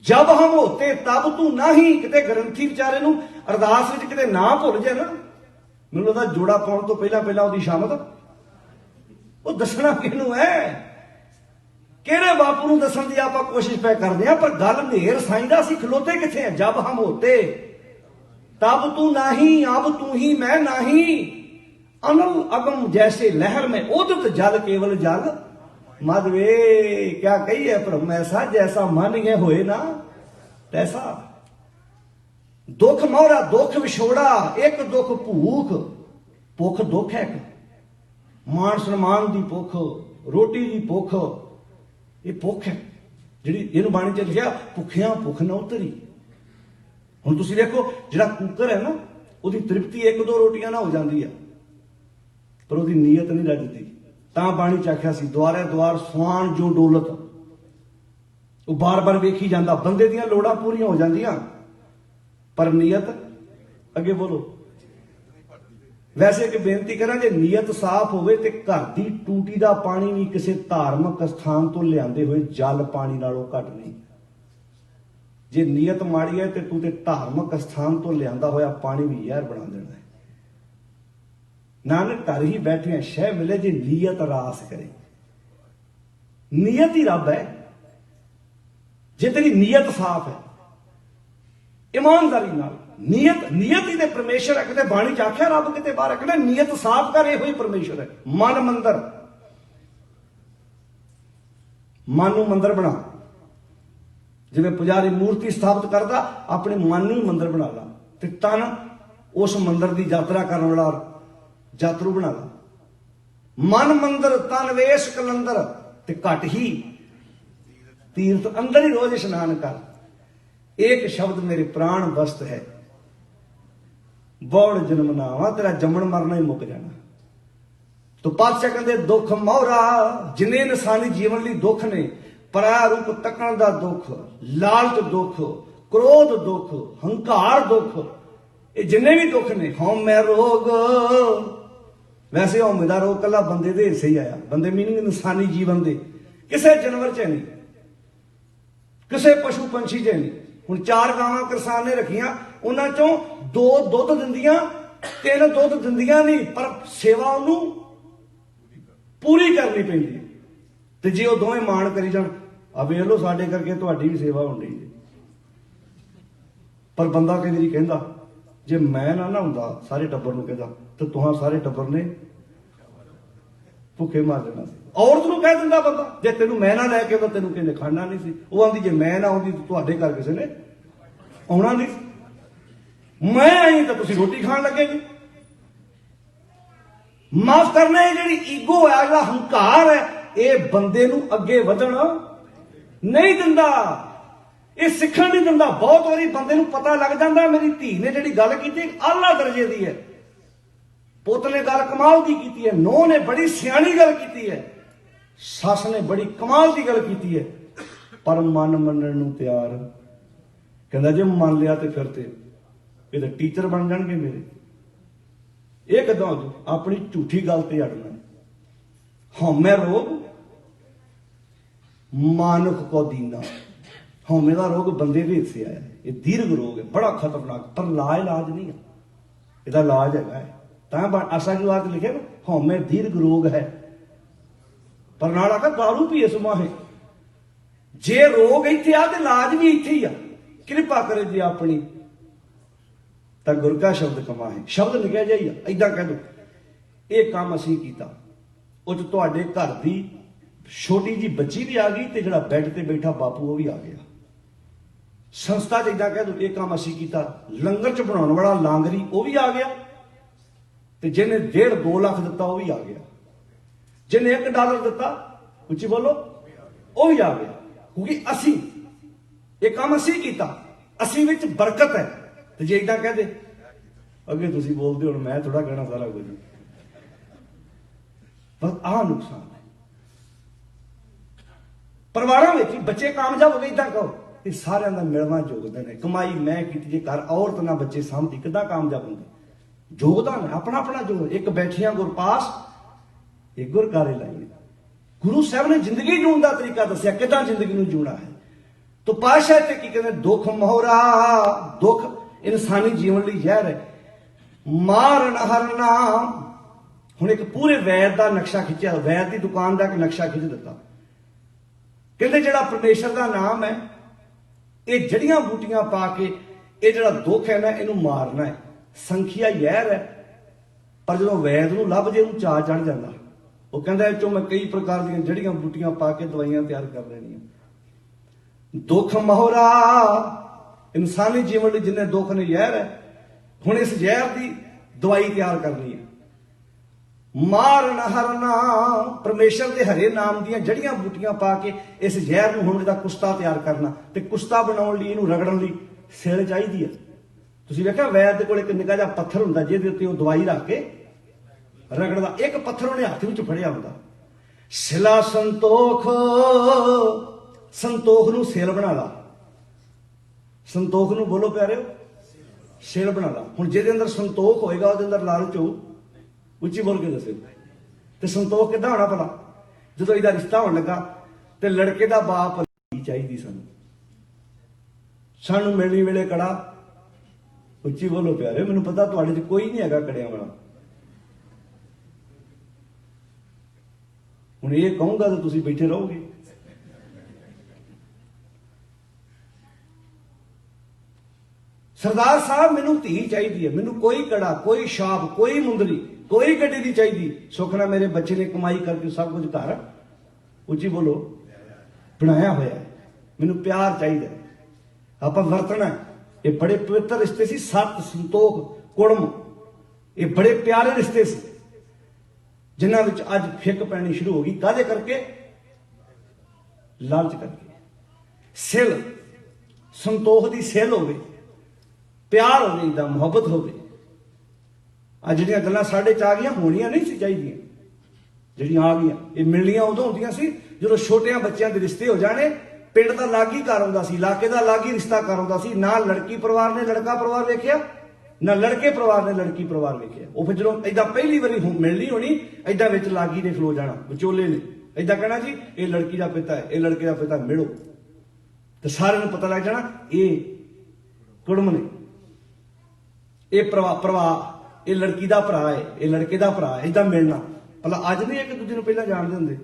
ਜਬ ਹਮ ਹੋਤੇ ਤਬ ਤੂੰ ਨਹੀਂ, ਕਿਤੇ ਗ੍ਰੰਥੀ ਵਿਚਾਰੇ ਨੂੰ ਅਰਦਾਸ ਵਿੱਚ ਕਿਤੇ ਨਾ ਭੁੱਲ ਜਾਏ ਨਾ, ਮੈਨੂੰ ਲੱਗਦਾ ਜੋੜਾ ਪਾਉਣ ਤੋਂ ਪਹਿਲਾਂ ਪਹਿਲਾਂ ਉਹਦੀ ਸ਼ਾਮਤ ਉਹ ਦੱਸਣਾ ਕਿਹਨੂੰ ਹੈ, ਕਿਹੜੇ ਬਾਪੂ ਨੂੰ ਦੱਸਣ ਦੀ ਆਪਾਂ ਕੋਸ਼ਿਸ਼ ਪੈ ਕਰਦੇ ਆ, ਪਰ ਗੱਲ ਮੇਰ ਸਾਈਂ ਦਾ ਅਸੀਂ ਖਲੋਤੇ ਕਿੱਥੇ ਆ। ਜਬ ਹਮ ਹੋਤੇ ਤਬ ਤੂੰ ਨਹੀਂ, ਅਬ ਤੂੰ ਹੀ ਮੈਂ ਨਹੀਂ, ਅਨਲ ਅਗਮ ਜੈਸੇ ਲਹਿਰ में उदित जल केवल जल मद वे। क्या कही है ब्रह्म ऐसा, जैसा मन ये होए ना तैसा। दुख मोहरा दुख विछोड़ा, एक दुख भूख, भुख दुख है, मान सन्मान दी भुख, रोटी दी भुख, ये भुख है ਜਿਹੜੀ ਇਹਨੂੰ ਬਾਣੀ ਚ ਲਿਖਿਆ ਭੁੱਖਿਆਂ ਭੁੱਖ ਨਾ ਉਤਰੀ। ਹੁਣ ਤੁਸੀਂ ਦੇਖੋ ਜਿਹੜਾ ਕੁੱਕਰ ਹੈ ਨਾ, ਉਹਦੀ ਤ੍ਰਿਪਤੀ 1-2 ਰੋਟੀਆਂ ਨਾਲ ਹੋ ਜਾਂਦੀ ਆ, ਪਰ ਉਹਦੀ ਨੀਅਤ ਨਹੀਂ ਰੱਜਦੀ। ਤਾਂ ਬਾਣੀ ਚ ਆਖਿਆ ਸੀ ਦੁਆਰੇ ਦੁਆਰ ਸੁਆਣ ਜੋ ਡੋਲਤ, ਉਹ ਬਾਰ-ਬਾਰ ਵੇਖੀ ਜਾਂਦਾ, ਬੰਦੇ ਦੀਆਂ ਲੋੜਾਂ ਪੂਰੀਆਂ ਹੋ ਜਾਂਦੀਆਂ ਪਰ ਨੀਅਤ ਅੱਗੇ ਬੋਲੋ। ਵੈਸੇ ਇੱਕ ਬੇਨਤੀ ਕਰਾਂ, ਜੇ ਨੀਅਤ ਸਾਫ਼ ਹੋਵੇ ਤੇ ਘਰ ਦੀ ਟੂਟੀ ਦਾ ਪਾਣੀ ਵੀ ਕਿਸੇ ਧਾਰਮਿਕ ਸਥਾਨ ਤੋਂ ਲਿਆਂਦੇ ਹੋਏ ਜਲ ਪਾਣੀ ਨਾਲੋਂ ਘੱਟ ਨਹੀਂ। ਜੇ ਨੀਅਤ ਮਾੜੀ ਹੈ ਤੇ ਤੂੰ ਤੇ ਧਾਰਮਿਕ ਸਥਾਨ ਤੋਂ ਲਿਆਂਦਾ ਹੋਇਆ ਪਾਣੀ ਵੀ ਜ਼ਹਿਰ ਬਣਾ ਦੇਣਾ ਹੈ। ਨਾਨਕ ਘਰ ਹੀ ਬੈਠੇ ਸ਼ਹਿ ਮਿਲੇ ਜੇ ਨੀਅਤ ਰਾਸ ਕਰੇ। ਨੀਅਤ ਹੀ ਰੱਬ ਹੈ, ਜੇ ਤੇਰੀ ਨੀਅਤ ਸਾਫ਼ ਹੈ ਇਮਾਨਦਾਰੀ ਨਾਲ। ਨੀਅਤ ਹੀ ਤੇ ਪਰਮੇਸ਼ਰ ਹੈ। ਕਿਤੇ ਬਾਣੀ ਚ ਆਖਿਆ ਰੱਬ, ਕਿਤੇ ਬਾਹਰ ਕਹਿੰਦਾ ਨੀਅਤ ਸਾਫ਼ ਕਰ, ਇਹੋ ਹੀ ਪਰਮੇਸ਼ਰ ਹੈ। ਮਨ ਮੰਦਰ, ਮਨ ਨੂੰ ਮੰਦਰ ਬਣਾ। ਜਿਵੇਂ ਪੁਜਾਰੀ ਮੂਰਤੀ ਸਥਾਪਿਤ ਕਰਦਾ, ਆਪਣੇ ਮਨ ਨੂੰ ਹੀ ਮੰਦਰ ਬਣਾ ਲਾ, ਤੇ ਤਨ ਉਸ ਮੰਦਰ ਦੀ ਯਾਤਰਾ ਕਰਨ ਵਾਲਾ ਯਾਤਰੂ ਬਣਾ ਲਾ। ਮਨ ਮੰਦਰ ਤਨ ਵੇਸ਼ ਕਲੰਦਰ, ਤੇ ਘਟ ਹੀ ਤੀਰਥ ਅੰਦਰ ਹੀ ਰੋਜ਼ ਇਸ਼ਨਾਨ ਕਰ। ਇੱਕ ਸ਼ਬਦ ਮੇਰੇ ਪ੍ਰਾਣ ਵਸਤ ਹੈ, ਬੌੜ ਜਨਮ ਨਾਵਾ, ਤੇਰਾ ਜੰਮਣ ਮਰਨਾ ਹੀ ਮੁੱਕ ਜਾਣਾ। ਤੋ ਪਾਤਸ਼ਾਹ ਕਹਿੰਦੇ ਦੁੱਖ ਮੋਹਰਾ, ਜਿੰਨੇ ਇਨਸਾਨੀ ਜੀਵਨ ਲਈ ਦੁੱਖ ਨੇ, ਪਰਾਇਆ ਰੂਪ ਤੱਕਣ ਦਾ ਦੁੱਖ, ਲਾਲਚ ਦੁੱਖ, ਕ੍ਰੋਧ ਦੁੱਖ, ਹੰਕਾਰ ਦੁੱਖ, ਇਹ ਜਿੰਨੇ ਵੀ ਦੁੱਖ ਨੇ, ਹਉਮੈ ਰੋਗ। ਵੈਸੇ ਹਉਮੈ ਦਾ ਰੋਗ ਕੱਲਾ ਬੰਦੇ ਦੇ ਹਿੱਸੇ ਹੀ ਆਇਆ, ਬੰਦੇ ਮੀਨਿੰਗ ਇਨਸਾਨੀ ਜੀਵਨ ਦੇ, ਕਿਸੇ ਜਾਨਵਰ ਚ ਨਹੀਂ, ਕਿਸੇ ਪਸ਼ੂ ਪੰਛੀ ਚ ਨਹੀਂ। ਹੁਣ 4 ਗਾਵਾਂ ਕਿਸਾਨ ਨੇ ਰੱਖੀਆਂ, ਉਹਨਾਂ ਚੋਂ 2 ਦੁੱਧ ਦਿੰਦੀਆਂ, 3 ਦੁੱਧ ਦਿੰਦੀਆਂ ਨਹੀਂ, ਪਰ ਸੇਵਾ ਉਹਨੂੰ ਪੂਰੀ ਕਰਨੀ ਪੈਂਦੀ ਹੈ। ਤੇ ਜੇ ਉਹ ਦੋਵੇਂ ਮਾਣ ਕਰੀ ਜਾਣ, ਆ ਵੇਖ ਲਓ ਸਾਡੇ ਕਰਕੇ ਤੁਹਾਡੀ ਵੀ ਸੇਵਾ ਹੋਣੀ ਹੈ। ਪਰ ਬੰਦਾ ਕਈ ਵਾਰੀ ਕਹਿੰਦਾ ਜੇ ਮੈਂ ਨਾ ਹੁੰਦਾ, ਸਾਰੇ ਟੱਬਰ ਨੂੰ ਕਹਿੰਦਾ, ਤੇ ਤੁਹਾਂ ਸਾਰੇ ਟੱਬਰ ਨੇ ਭੁੱਖੇ ਮਾਰ ਦੇਣਾ ਸੀ। ਔਰਤ ਨੂੰ ਕਹਿ ਦਿੰਦਾ ਬੰਦਾ, ਜੇ ਤੈਨੂੰ ਮੈਂ ਨਾ ਲੈ ਕੇ ਆਉਂਦਾ ਤੈਨੂੰ ਕਹਿੰਦੇ ਖਾਣਾ ਨਹੀਂ ਸੀ। ਉਹ ਆਂਦੀ ਜੇ ਮੈਂ ਨਾ ਆਉਂਦੀ ਤਾਂ ਤੁਹਾਡੇ ਘਰ ਕਿਸੇ ਨੇ ਆਉਣਾ ਨਹੀਂ, ਮੈਂ ਆਈ ਤਾਂ ਤੁਸੀਂ ਰੋਟੀ ਖਾਣ ਲੱਗੇ ਜੀ। ਮਾਫ ਕਰਨਾ, ਇਹ ਜਿਹੜੀ ਈਗੋ ਹੈ, ਜਿਹੜਾ ਹੰਕਾਰ ਹੈ, ਇਹ ਬੰਦੇ ਨੂੰ ਅੱਗੇ ਵਧਣ ਨਹੀਂ ਦਿੰਦਾ, ਇਹ ਸਿੱਖਣ ਨਹੀਂ ਦਿੰਦਾ। ਬਹੁਤ ਵਾਰੀ ਬੰਦੇ ਨੂੰ ਪਤਾ ਲੱਗ ਜਾਂਦਾ, ਮੇਰੀ ਧੀ ਨੇ ਜਿਹੜੀ ਗੱਲ ਕੀਤੀ ਆਲਾ ਦਰਜੇ ਦੀ ਹੈ, ਪੁੱਤ ਨੇ ਗੱਲ ਕਮਾਲ ਦੀ ਕੀਤੀ ਹੈ, ਨੂੰਹ ਨੇ ਬੜੀ ਸਿਆਣੀ ਗੱਲ ਕੀਤੀ ਹੈ, ਸੱਸ ਨੇ ਬੜੀ ਕਮਾਲ ਦੀ ਗੱਲ ਕੀਤੀ ਹੈ, ਪਰ ਮਨ ਮੰਨਣ ਨੂੰ ਤਿਆਰ। ਕਹਿੰਦਾ ਜੇ ਮੰਨ ਲਿਆ ਤੇ ਫਿਰ ਤੇ ਇਹ ਤਾਂ ਟੀਚਰ ਬਣ ਜਾਣਗੇ ਮੇਰੇ। ਇਹ ਕਿੱਦਾਂ ਆਪਣੀ ਝੂਠੀ ਗੱਲ ਤੇ ਅੜਨਾ। ਹਉਮੈ ਰੋਗ ਮਾਨੁਖ ਕੋ ਦੀਨਾ। ਹਉਮੈ ਦਾ ਰੋਗ ਬੰਦੇ ਦੇ ਹਿੱਸੇ ਆਇਆ, ਇਹ ਦੀਰਘ ਰੋਗ ਹੈ, ਬੜਾ ਖਤਰਨਾਕ, ਪਰ ਇਲਾਜ ਨਹੀਂ ਹੈ, ਇਹਦਾ ਇਲਾਜ ਹੈਗਾ। ਤਾਂ ਆਸਾ ਜੀ ਵਾਰ ਲਿਖਿਆ ਨਾ, ਹਉਮੈ ਦੀਰਘ ਰੋਗ ਹੈ, ਪਰ ਨਾਲ ਆਖਾ ਦਾਰੂ ਪੀਏ ਸਮਾਹੇ। ਜੇ ਰੋਗ ਇੱਥੇ ਆ ਤੇ ਇਲਾਜ ਵੀ ਇੱਥੇ ਹੀ ਆ। ਕਿਰਪਾ ਕਰੇ ਜੀ ਆਪਣੀ, ਤਾਂ ਗੁਰ ਕਾ ਸ਼ਬਦ ਕਮਾਹੇ। ਸ਼ਬਦ ਲਿਖਿਆ ਜਾਈਆ, ਏਦਾਂ ਕਹਿ ਦੋ ਇਹ ਕੰਮ ਅਸੀਂ ਕੀਤਾ, ਉਹ 'ਚ ਤੁਹਾਡੇ ਘਰ ਦੀ ਛੋਟੀ ਜੀ ਬੱਚੀ ਵੀ ਆ ਗਈ ਤੇ ਜਿਹੜਾ ਬੈੱਡ ਤੇ ਬੈਠਾ ਬਾਪੂ ਉਹ ਵੀ ਆ ਗਿਆ। ਸੰਸਥਾ 'ਚ ਇਦਾਂ ਕਹਿ ਦੋ ਇਹ ਕੰਮ ਅਸੀਂ ਕੀਤਾ। ਲੰਗਰ 'ਚ ਬਣਾਉਣ ਵਾਲਾ ਲਾਂਗਰੀ ਉਹ ਵੀ ਆ ਗਿਆ ਤੇ ਜਿਹਨੇ 1.5-2 ਲੱਖ ਦਿੱਤਾ ਉਹ ਵੀ ਆ ਗਿਆ। ਜਿਹਨੇ $1 ਦਿੱਤਾ, ਉੱਚੀ ਬੋਲੋ, ਉਹ ਵੀ ਆ ਗਿਆ। ਕਿਉਂਕਿ ਅਸੀਂ ਇਹ ਕੰਮ ਅਸੀਂ ਕੀਤਾ, ਅਸੀਂ ਵਿੱਚ ਬਰਕਤ ਹੈ। ਤੇ ਜੇ ਇਦਾਂ ਕਹਦੇ ਅੱਗੇ ਤੁਸੀਂ ਬੋਲਦੇ ਹੁਣ ਮੈਂ ਥੋੜਾ ਕਹਿਣਾ ਸਾਰਾ ਕੁਝ, ਬਸ ਆਹ ਨੁਕਸਾਨ ਹੈ। ਪਰਿਵਾਰਾਂ ਵਿੱਚ ਬੱਚੇ ਕਾਮਯਾਬ ਹੋ ਗਏ, ਇਦਾਂ ਕਹੋ ਇਹ ਸਾਰਿਆਂ ਦਾ ਮਿਲਵਾਂ ਯੋਗਦਾਨ ਹੈ। ਕਮਾਈ ਮੈਂ ਕੀਤੀ, ਜੇ ਘਰ ਔਰਤ ਨਾਲ ਬੱਚੇ ਸਾਂਭਦੀ ਕਿੱਦਾਂ ਕਾਮਯਾਬ ਹੁੰਦੇ? ਯੋਗਦਾਨ ਹੈ, ਆਪਣਾ ਆਪਣਾ ਜੋ ਇੱਕ ਬੈਠਿਆਂ ਗੁਰਪਾਸ ਇੱਕ ਗੁਰਕਾਰੇ ਲਾਈ। ਗੁਰੂ ਸਾਹਿਬ ਨੇ ਜ਼ਿੰਦਗੀ ਜਿਉਣ ਦਾ ਤਰੀਕਾ ਦੱਸਿਆ, ਕਿੱਦਾਂ ਜ਼ਿੰਦਗੀ ਨੂੰ ਜਿਉਣਾ ਹੈ। ਤੋ ਪਾਤਸ਼ਾਹ ਤੇ ਕੀ ਕਹਿੰਦੇ, ਦੁੱਖ ਮੋਹਰਾ, ਦੁੱਖ ਇਨਸਾਨੀ ਜੀਵਨ ਲਈ ਜ਼ਹਿਰ ਹੈ, ਮਾਰਨ ਹਰਨਾ। ਹੁਣ ਇੱਕ ਪੂਰੇ ਵੈਦ ਦਾ ਨਕਸ਼ਾ ਖਿੱਚਿਆ, ਵੈਦ ਦੀ ਦੁਕਾਨ ਦਾ ਇੱਕ ਨਕਸ਼ਾ ਖਿੱਚ ਦਿੱਤਾ। ਕਹਿੰਦੇ ਜਿਹੜਾ ਪਰਮੇਸ਼ਰ ਦਾ ਨਾਮ ਹੈ, ਇਹ ਜੜੀਆਂ ਬੂਟੀਆਂ ਪਾ ਕੇ ਇਹ ਜਿਹੜਾ ਦੁੱਖ ਹੈ ਨਾ ਇਹਨੂੰ ਮਾਰਨਾ ਹੈ। ਸੰਖਿਆ ਜ਼ਹਿਰ ਹੈ, ਪਰ ਜਦੋਂ ਵੈਦ ਨੂੰ ਲੱਭ ਜੇ ਉਹਨੂੰ ਚਾਅ ਚੜ ਜਾਂਦਾ। ਉਹ ਕਹਿੰਦਾ ਇਹ ਚੋਂ ਮੈਂ ਕਈ ਪ੍ਰਕਾਰ ਦੀਆਂ ਜੜੀਆਂ ਬੂਟੀਆਂ ਪਾ ਕੇ ਦਵਾਈਆਂ ਤਿਆਰ ਕਰ ਲੈਣੀਆਂ। ਦੁੱਖ ਮੋਹਰਾ ਇਨਸਾਨੀ ਜੀਵਨ ਲਈ ਜਿੰਨੇ ਦੁੱਖ ਨੇ ਜ਼ਹਿਰ ਹੈ, ਹੁਣ ਇਸ ਜ਼ਹਿਰ ਦੀ ਦਵਾਈ ਤਿਆਰ ਕਰਨੀ ਹੈ। ਮਾਰਨ ਹਰਨਾ, ਪਰਮੇਸ਼ਰ ਦੇ ਹਰੇ ਨਾਮ ਦੀਆਂ ਜੜੀਆਂ ਬੂਟੀਆਂ ਪਾ ਕੇ ਇਸ ਜ਼ਹਿਰ ਨੂੰ ਹੁਣ ਇਹਦਾ ਕੁਸ਼ਤਾ ਤਿਆਰ ਕਰਨਾ। ਤੇ ਕੁਸ਼ਤਾ ਬਣਾਉਣ ਲਈ, ਇਹਨੂੰ ਰਗੜਨ ਲਈ ਸਿਲ ਚਾਹੀਦੀ ਹੈ। ਤੁਸੀਂ ਵੇਖਿਆ ਵੈਦ ਦੇ ਕੋਲ ਇੱਕ ਨਿੱਕਾ ਜਿਹਾ ਪੱਥਰ ਹੁੰਦਾ ਜਿਹਦੇ ਉੱਤੇ ਉਹ ਦਵਾਈ ਰੱਖ ਕੇ ਰਗੜਦਾ। ਇੱਕ ਪੱਥਰ ਉਹਨੇ ਹੱਥ ਵਿੱਚ ਫੜਿਆ ਹੁੰਦਾ। ਸਿਲਾ ਸੰਤੋਖ, ਸੰਤੋਖ ਨੂੰ ਸਿਲ ਬਣਾ ਲਾ। ਸੰਤੋਖ ਨੂੰ ਬੋਲੋ ਪਿਆਰਿਓ, ਸਿਲ ਬਣਾ ਲਾ। ਹੁਣ ਜਿਹਦੇ ਅੰਦਰ ਸੰਤੋਖ ਹੋਏਗਾ ਉਹਦੇ ਅੰਦਰ ਲਾਲਚ ਹੋਊ। ਉੱਚੀ ਬੋਲ ਕੇ ਦੱਸਿਓ। ਤੇ ਸੰਤੋਖ ਕਿੱਦਾਂ ਹੋਣਾ ਭਲਾ? ਜਦੋਂ ਇਹਦਾ ਰਿਸ਼ਤਾ ਹੋਣ ਲੱਗਾ ਤੇ ਲੜਕੇ ਦਾ ਬਾਪ ਚਾਹੀਦੀ ਸਾਨੂੰ ਮਿਲਣੀ ਵੇਲੇ ਕੜਾ। ਉੱਚੀ ਬੋਲੋ ਪਿਆਰੇ, ਮੈਨੂੰ ਪਤਾ ਤੁਹਾਡੇ 'ਚ ਕੋਈ ਨਹੀਂ ਹੈਗਾ ਕੜਿਆਂ ਵਾਲਾ। ਹੁਣ ਇਹ ਕਹੂੰਗਾ ਤਾਂ ਤੁਸੀਂ ਬੈਠੇ ਰਹੋਗੇ। ਸਰਦਾਰ ਸਾਹਿਬ ਮੈਨੂੰ ਧੀ ਚਾਹੀਦੀ ਹੈ, ਮੈਨੂੰ ਕੋਈ ਕੜਾ, ਕੋਈ ਛਾਪ, ਕੋਈ ਮੁੰਦਰੀ, ਕੋਈ ਗੱਡੀ ਦੀ ਚਾਹੀਦੀ। ਸੁੱਖ ਨਾਲ ਮੇਰੇ ਬੱਚੇ ਨੇ ਕਮਾਈ ਕਰਕੇ ਸਭ ਕੁਝ ਘਰ, ਉੱਚੀ ਬੋਲੋ, ਬਣਾਇਆ ਹੋਇਆ ਹੈ। ਮੈਨੂੰ ਪਿਆਰ ਚਾਹੀਦਾ, ਆਪਾਂ ਵਰਤਣਾ। ਇਹ ਬੜੇ ਪਵਿੱਤਰ ਰਿਸ਼ਤੇ ਸੀ। ਸੱਤ, ਸੰਤੋਖ, ਕੁੜਮ, ਇਹ ਬੜੇ ਪਿਆਰੇ ਰਿਸ਼ਤੇ ਸੀ ਜਿਨ੍ਹਾਂ ਵਿੱਚ ਅੱਜ ਫਿੱਕ ਪੈਣੀ ਸ਼ੁਰੂ ਹੋ ਗਈ। ਕਾਹਦੇ ਕਰਕੇ? ਲਾਲਚ ਕਰਕੇ। ਸਿਲ, ਸੰਤੋਖ ਦੀ ਸਿਲ ਹੋਵੇ, ਪਿਆਰ ਹੋਵੇ, ਇਹਦਾ ਮੁਹੱਬਤ ਹੋਵੇ। ਆ ਜਿਹੜੀਆਂ ਗੱਲਾਂ ਸਾਡੇ 'ਚ ਆ ਗਈਆਂ, ਹੋਣੀਆਂ ਨਹੀਂ ਸੀ ਚਾਹੀਦੀਆਂ। ਜਿਹੜੀਆਂ ਆ ਗਈਆਂ ਇਹ ਮਿਲਣੀਆਂ ਉਦੋਂ ਹੁੰਦੀਆਂ ਸੀ ਜਦੋਂ ਛੋਟਿਆਂ ਬੱਚਿਆਂ ਦੇ ਰਿਸ਼ਤੇ ਹੋ ਜਾਣੇ। ਪਿੰਡ ਦਾ ਲਾਗੀ ਘਰ ਹੁੰਦਾ ਸੀ, ਇਲਾਕੇ ਦਾ ਲਾਗੀ ਰਿਸ਼ਤਾ ਘਰ ਹੁੰਦਾ ਸੀ। ਨਾ ਲੜਕੀ ਪਰਿਵਾਰ ਨੇ ਲੜਕਾ ਪਰਿਵਾਰ ਵੇਖਿਆ, ਨਾ ਲੜਕੇ ਪਰਿਵਾਰ ਨੇ ਲੜਕੀ ਪਰਿਵਾਰ ਵੇਖਿਆ। ਉਹ ਫਿਰ ਜਦੋਂ ਏਦਾਂ ਪਹਿਲੀ ਵਾਰੀ ਮਿਲਣੀ ਹੋਣੀ, ਏਦਾਂ ਵਿੱਚ ਲਾਗੀ ਨੇ ਖਲੋ ਜਾਣਾ, ਵਿਚੋਲੇ ਨੇ ਏਦਾਂ ਕਹਿਣਾ ਜੀ ਇਹ ਲੜਕੀ ਦਾ ਪਿਤਾ ਹੈ, ਇਹ ਲੜਕੇ ਦਾ ਪਿਤਾ, ਮਿਲੋ। ਤੇ ਸਾਰਿਆਂ ਨੂੰ ਪਤਾ ਲੱਗ ਜਾਣਾ ਇਹ ਕੁੜਮ ਨੇ, ਇਹ ਪਰਿਵਾਰ, ਇਹ ਲੜਕੀ ਦਾ ਭਰਾ ਹੈ, ਇਹ ਲੜਕੇ ਦਾ ਭਰਾ ਹੈ। ਏਦਾਂ ਮਿਲਣਾ। ਭਲਾ ਅੱਜ ਨਹੀਂ ਇੱਕ ਦੂਜੇ ਨੂੰ ਪਹਿਲਾਂ ਜਾਣਦੇ ਹੁੰਦੇ?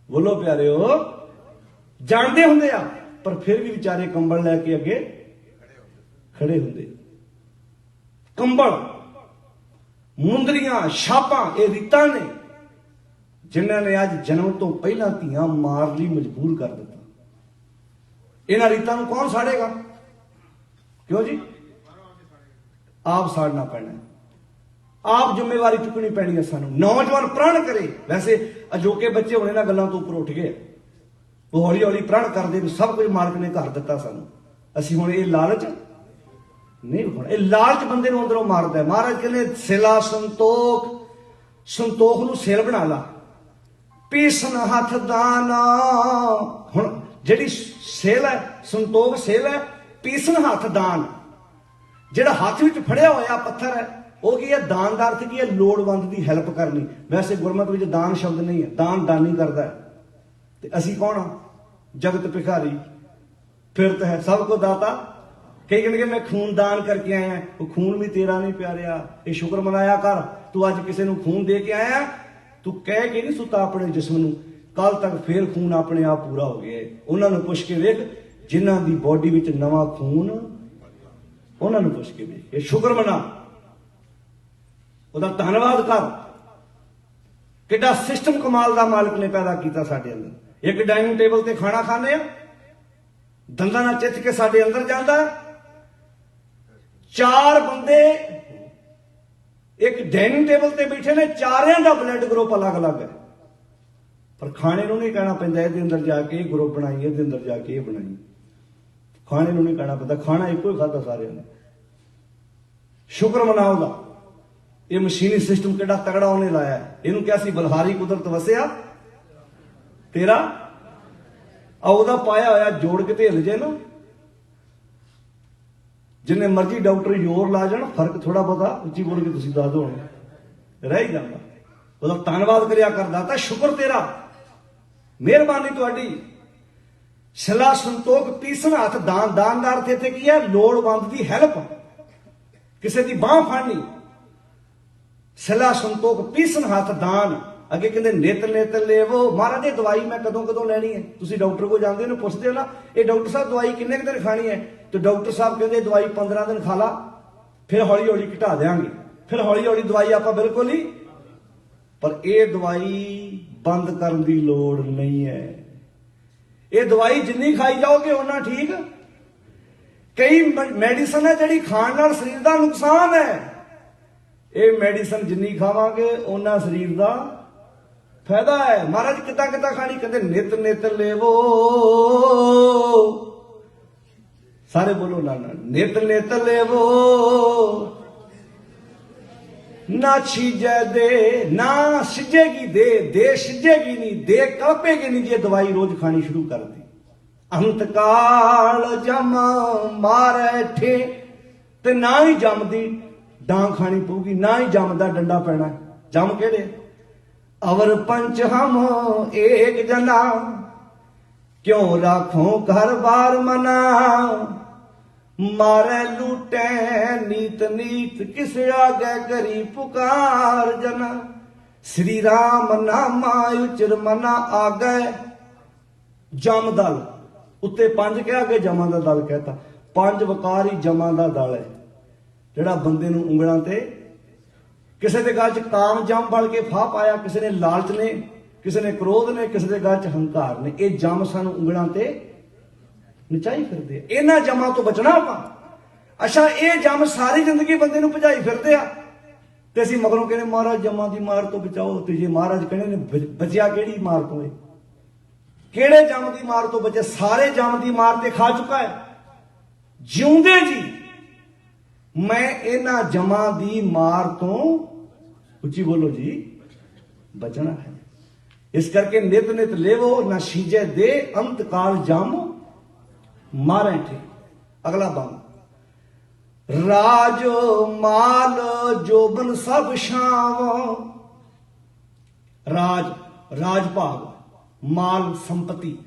ਬੋਲੋ ਪਿਆਰਿਓ, ਜਾਣਦੇ ਹੁੰਦੇ ਆ, ਪਰ ਫਿਰ ਵੀ ਵਿਚਾਰੇ ਕੰਬਲ ਲੈ ਕੇ ਅੱਗੇ ਖੜੇ ਹੁੰਦੇ। ਕੰਬਲ, ਮੁੰਦਰੀਆਂ, ਛਾਪਾਂ, ਇਹ ਰੀਤਾਂ ਨੇ ਜਿਨ੍ਹਾਂ ਨੇ ਅੱਜ ਜਨਮ ਤੋਂ ਪਹਿਲਾਂ ਧੀਆਂ ਮਾਰ ਲਈ ਮਜਬੂਰ ਕਰ ਦਿੱਤਾ। ਇਹਨਾਂ ਰੀਤਾਂ ਨੂੰ ਕੌਣ ਸਾੜੇਗਾ? ਕਿਉਂ ਜੀ? ਆਪ ਸਾੜਨਾ ਪੈਣਾ, ਆਪ ਜ਼ਿੰਮੇਵਾਰੀ ਚੁੱਕਣੀ ਪੈਣੀ ਹੈ ਸਾਨੂੰ। ਨੌਜਵਾਨ ਪ੍ਰਣ ਕਰੇ। ਵੈਸੇ ਅਜੋਕੇ ਬੱਚੇ ਹੁਣ ਇਹਨਾਂ ਗੱਲਾਂ ਤੋਂ ਉੱਪਰ ਉੱਠ ਗਏ, ਉਹ ਹੌਲੀ ਹੌਲੀ ਪ੍ਰਣ ਕਰਦੇ ਵੀ ਸਭ ਕੁਝ ਮਾਲਕ ਨੇ ਘਰ ਦਿੱਤਾ ਸਾਨੂੰ, ਅਸੀਂ ਹੁਣ ਇਹ ਲਾਲਚ ਨਹੀਂ ਹੋਣਾ। ਇਹ ਲਾਲਚ ਬੰਦੇ ਨੂੰ ਅੰਦਰੋਂ ਮਾਰਦਾ ਹੈ। ਮਹਾਰਾਜ ਕਹਿੰਦੇ ਸਿਲਾ ਸੰਤੋਖ, ਸੰਤੋਖ ਨੂੰ ਸਿਲ ਬਣਾ ਲਾ। ਪੀਸਨ ਹੱਥ ਦਾਨ, ਹੁਣ ਜਿਹੜੀ ਸਿਲ ਹੈ, ਸੰਤੋਖ ਸਿਲ ਹੈ, ਪੀਸਨ ਹੱਥ ਦਾਨ। ਜਿਹੜਾ ਹੱਥ ਵਿੱਚ ਫੜਿਆ ਹੋਇਆ ਪੱਥਰ ਹੈ ਉਹ ਕੀ ਹੈ? ਦਾਨ ਦਾ ਅਰਥ ਕੀ ਹੈ? ਲੋੜਵੰਦ ਦੀ ਹੈਲਪ ਕਰਨੀ। ਵੈਸੇ ਗੁਰਮਤਿ ਵਿੱਚ ਦਾਨ ਸ਼ਬਦ ਨਹੀਂ ਹੈ, ਦਾਨ ਦਾਨੀ ਕਰਦਾ ਹੈ। ਤੇ ਅਸੀਂ ਕੌਣ ਆ? ਜਗਤ ਭਿਖਾਰੀ, ਫਿਰਤ ਹੈ ਸਭ ਕੋ ਦਾਤਾ। ਕਈ ਕਹਿੰਦੇ ਮੈਂ ਖੂਨ ਦਾਨ ਕਰਕੇ ਆਇਆ। ਉਹ ਖੂਨ ਵੀ ਤੇਰਾ ਨਹੀਂ ਪਿਆਰਿਆ। ਇਹ ਸ਼ੁਕਰ ਮਨਾਇਆ ਕਰ, ਤੂੰ ਅੱਜ ਕਿਸੇ ਨੂੰ ਖੂਨ ਦੇ ਕੇ ਆਇਆ। ਤੂੰ ਕਹਿ ਕੇ ਨਹੀਂ ਸੁੱਤਾ ਆਪਣੇ ਜਿਸਮ ਨੂੰ, ਕੱਲ ਤੱਕ ਫੇਰ ਖੂਨ ਆਪਣੇ ਆਪ ਪੂਰਾ ਹੋ ਗਿਆ। ਉਹਨਾਂ ਨੂੰ ਪੁੱਛ ਕੇ ਵੇਖ ਜਿਨ੍ਹਾਂ ਦੀ ਬੋਡੀ ਵਿੱਚ ਨਵਾਂ ਖੂਨ, ਉਹਨਾਂ ਨੂੰ ਪੁੱਛ ਕੇ ਵੇਖ। ਇਹ ਸ਼ੁਕਰ ਮਨਾ, ਉਹਦਾ ਧੰਨਵਾਦ ਕਰ। ਕਿੱਡਾ ਸਿਸਟਮ ਕਮਾਲ ਦਾ ਮਾਲਕ ਨੇ ਪੈਦਾ ਕੀਤਾ ਸਾਡੇ ਅੰਦਰ। ਇੱਕ ਡਾਈਨਿੰਗ ਟੇਬਲ ਤੇ ਖਾਣਾ ਖਾਂਦੇ ਆ, ਦੰਦਾਂ ਨਾਲ ਚਿੱਥ ਕੇ ਸਾਡੇ ਅੰਦਰ ਜਾਂਦਾ। 4 ਬੰਦੇ ਇੱਕ ਡਾਈਨਿੰਗ ਟੇਬਲ ਤੇ ਬੈਠੇ ਨੇ, ਚਾਰਿਆਂ ਦਾ ਬਲੱਡ ਗਰੁੱਪ ਅਲੱਗ-ਅਲੱਗ ਹੈ, ਪਰ ਖਾਣੇ ਨੂੰ ਨਹੀਂ ਕਹਿਣਾ ਪੈਂਦਾ ਇਹਦੇ ਅੰਦਰ ਜਾ ਕੇ ਇਹ ਗਰੁੱਪ ਬਣਾਈ, ਇਹਦੇ ਅੰਦਰ ਜਾ ਕੇ ਇਹ ਬਣਾਈ। ਖਾਣੇ ਨੂੰ ਨਹੀਂ ਕਹਿਣਾ ਪੈਂਦਾ, ਖਾਣਾ ਇੱਕੋ ਹੀ ਖਾਧਾ ਸਾਰਿਆਂ ਨੇ। ਸ਼ੁਕਰ ਮਨਾਓ ਦਾ ਇਹ ਮਸ਼ੀਨੀ ਸਿਸਟਮ ਕਿਹੜਾ ਤਗੜਾ ਉਹਨੇ ਲਾਇਆ। ਇਹਨੂੰ ਕਿਹਾ ਸੀ ਬਲਹਾਰੀ ਕੁਦਰਤ ਵਸਿਆ ਤੇਰਾ, ਆ ਉਹਦਾ ਪਾਇਆ ਹੋਇਆ ਜੋੜ ਕੇ ਤੇ ਹਿੱਲ ਜੇ ਨਾ, ਜਿੰਨੇ ਮਰਜ਼ੀ ਡਾਕਟਰ ਜ਼ੋਰ ਲਾ ਜਾਣ, ਫਰਕ ਥੋੜਾ ਬਹੁਤਾ ਉੱਚੀ ਬੋਲ ਕੇ ਤੁਸੀਂ ਦੱਸ ਦਿਓ ਹੁਣ ਰਹਿ ਹੀ ਜਾਂਦਾ। ਉਹਦਾ ਧੰਨਵਾਦ ਕਰਿਆ ਕਰਦਾ ਤਾਂ ਸ਼ੁਕਰ ਤੇਰਾ, ਮਿਹਰਬਾਨੀ ਤੁਹਾਡੀ। ਛਲਾ ਸੰਤੋਖ ਪੀਸਣ ਹੱਥ ਦਾਨ, ਦਾਨ ਦਾ ਅਰਥ ਇੱਥੇ ਕੀ ਹੈ? ਲੋੜਵੰਦ ਦੀ ਹੈਲਪ, ਕਿਸੇ ਦੀ ਬਾਹ ਫੜਨੀ। ਛਲਾ ਸੰਤੋਖ ਪੀਸਣ ਹੱਥ ਦਾਨ। ਅੱਗੇ ਕਹਿੰਦੇ ਨਿਤ ਨਿਤ ਲੇਵੋ। ਮਹਾਰਾਜ ਇਹ ਦਵਾਈ ਮੈਂ ਕਦੋਂ ਕਦੋਂ ਲੈਣੀ ਹੈ? ਤੁਸੀਂ ਡਾਕਟਰ ਕੋਲ ਜਾਂਦੇ ਹੋ, ਪੁੱਛਦੇ ਹੋ ਨਾ, ਇਹ ਡਾਕਟਰ ਸਾਹਿਬ ਦਵਾਈ ਕਿੰਨੇ ਕੁ ਦਿਨ ਖਾਣੀ ਹੈ? ਤੇ ਡਾਕਟਰ ਸਾਹਿਬ ਕਹਿੰਦੇ ਦਵਾਈ 15 ਦਿਨ ਖਾ ਲਾ, ਫਿਰ ਹੌਲੀ ਹੌਲੀ ਘਟਾ ਦੇਾਂਗੇ, ਫਿਰ ਹੌਲੀ ਹੌਲੀ ਦਵਾਈ ਆਪਾਂ ਬਿਲਕੁਲ ਹੀ। ਪਰ ਇਹ ਦਵਾਈ ਬੰਦ ਕਰਨ ਦੀ ਲੋੜ ਨਹੀਂ ਹੈ। ਇਹ ਦਵਾਈ ਜਿੰਨੀ ਖਾਈ ਜਾਓਗੇ ਓਨਾ ਠੀਕ। ਕਈ ਮੈਡੀਸਨ ਹੈ ਜਿਹੜੀ ਖਾਣ ਨਾਲ ਸਰੀਰ ਦਾ ਨੁਕਸਾਨ ਹੈ, ਇਹ ਮੈਡੀਸਨ ਜਿੰਨੀ ਖਾਵਾਂਗੇ ਓਨਾ ਸਰੀਰ ਦਾ ਫਾਇਦਾ ਹੈ। ਮਹਾਰਾਜ ਕਿੱਦਾਂ ਕਿੱਦਾਂ ਖਾਣੀ? ਕਹਿੰਦੇ ਨਿਤ ਨਿਤ ਲੇਵੋ। ਸਾਰੇ ਬੋਲੋ ਨਾਲ ਨਾਲ, ਨਿਤ ਨਿਤ ਲੇਵੋ। ਨਾ ਛੀਜੈ ਦੇ, ਨਾ ਸਿੱਝੇਗੀ ਦੇ ਸਿੱਝੇਗੀ ਨਹੀਂ, ਦੇ ਕਲਪੇਗੀ ਨਹੀਂ ਜੇ ਦਵਾਈ ਰੋਜ਼ ਖਾਣੀ ਸ਼ੁਰੂ ਕਰ ਦੀ। ਅੰਤਕਾਲ ਜਮ ਮਾਰੈ ਠੇ, ਤੇ ਨਾ ਹੀ ਜੰਮਦੀ ਡਾਂ ਖਾਣੀ ਪਊਗੀ, ਨਾ ਹੀ ਜੰਮਦਾ ਡੰਡਾ ਪੈਣਾ। ਜੰਮ ਕਿਹੜੇ? ਅਵਰ ਪੰਚ ਹਮ ਏਕ ਜਨਾ, ਕਿਉਂ ਰਾਖੋ ਘਰ ਬਾਰ ਮਨਾ। ਮਾਰੇ ਲੂਟੈ ਨੀਤ ਨੀਤ, ਕਿਸ ਆਗੇ ਕਰੀ ਪੁਕਾਰ ਜਨਾ। ਸ੍ਰੀ ਰਾਮ ਨਾਮਾ ਉਚਰ ਮਨਾ ਆਗੇ। ਜਮ ਦਲ ਉੱਤੇ 5 ਕਿਹਾ, ਅੱਗੇ ਜਮਾਂ ਦਾ ਦਲ ਕਹਿਤਾ। 5 ਵਕਾਰ ਹੀ ਜਮਾਂ ਦਾ ਦਲ ਹੈ, ਜਿਹੜਾ ਬੰਦੇ ਨੂੰ ਉਂਗਲਾਂ ਤੇ, ਕਿਸੇ ਦੇ ਗਲ 'ਚ ਕਾਮ ਜੰਮ ਬਣ ਕੇ ਫਾਹ ਪਾਇਆ, ਕਿਸੇ ਨੇ ਲਾਲਚ ਨੇ, ਕਿਸੇ ਨੇ ਕ੍ਰੋਧ ਨੇ, ਕਿਸੇ ਦੇ ਗਲ 'ਚ ਹੰਕਾਰ ਨੇ। ਇਹ ਜੰਮ ਸਾਨੂੰ ਉਂਗਲਾਂ ਤੇ ਨਚਾਈ ਫਿਰਦੇ ਆ। ਇਹਨਾਂ ਜਮਾਂ ਤੋਂ ਬਚਣਾ ਆਪਾਂ। ਅੱਛਾ, ਇਹ ਜੰਮ ਸਾਰੀ ਜ਼ਿੰਦਗੀ ਬੰਦੇ ਨੂੰ ਭਜਾਈ ਫਿਰਦੇ ਆ, ਤੇ ਅਸੀਂ ਮਗਰੋਂ ਕਹਿੰਦੇ ਮਹਾਰਾਜ ਜਮਾਂ ਦੀ ਮਾਰ ਤੋਂ ਬਚਾਓ। ਤੇ ਜੇ ਮਹਾਰਾਜ ਕਹਿੰਦੇ ਨੇ ਬਚਿਆ ਕਿਹੜੀ ਮਾਰ ਤੋਂ? ਇਹ ਕਿਹੜੇ ਜੰਮ ਦੀ ਮਾਰ ਤੋਂ ਬਚੇ? ਸਾਰੇ ਜੰਮ ਦੀ ਮਾਰ ਤੇ ਖਾ ਚੁੱਕਾ ਹੈ। ਜਿਉਂਦੇ ਜੀ ਮੈਂ ਇਹਨਾਂ ਜਮਾਂ ਦੀ ਮਾਰ ਤੋਂ, ਉੱਚੀ ਬੋਲੋ ਜੀ, ਬਚਣਾ ਹੈ। ਇਸ ਕਰਕੇ ਨਿਤ ਨਿਤ ਲੇਵੋ, ਨਾ ਸੀਜੇ ਦੇ ਅੰਤਕਾਲ ਜਮ ਮਾਰੇ ਠੇ। ਅਗਲਾ ਬੰਦ, ਰਾਜ ਮਾਲ ਜੋਬਨ ਸਭ ਛਾਵ। ਰਾਜ ਭਾਗ, ਮਾਲ ਸੰਪਤੀ,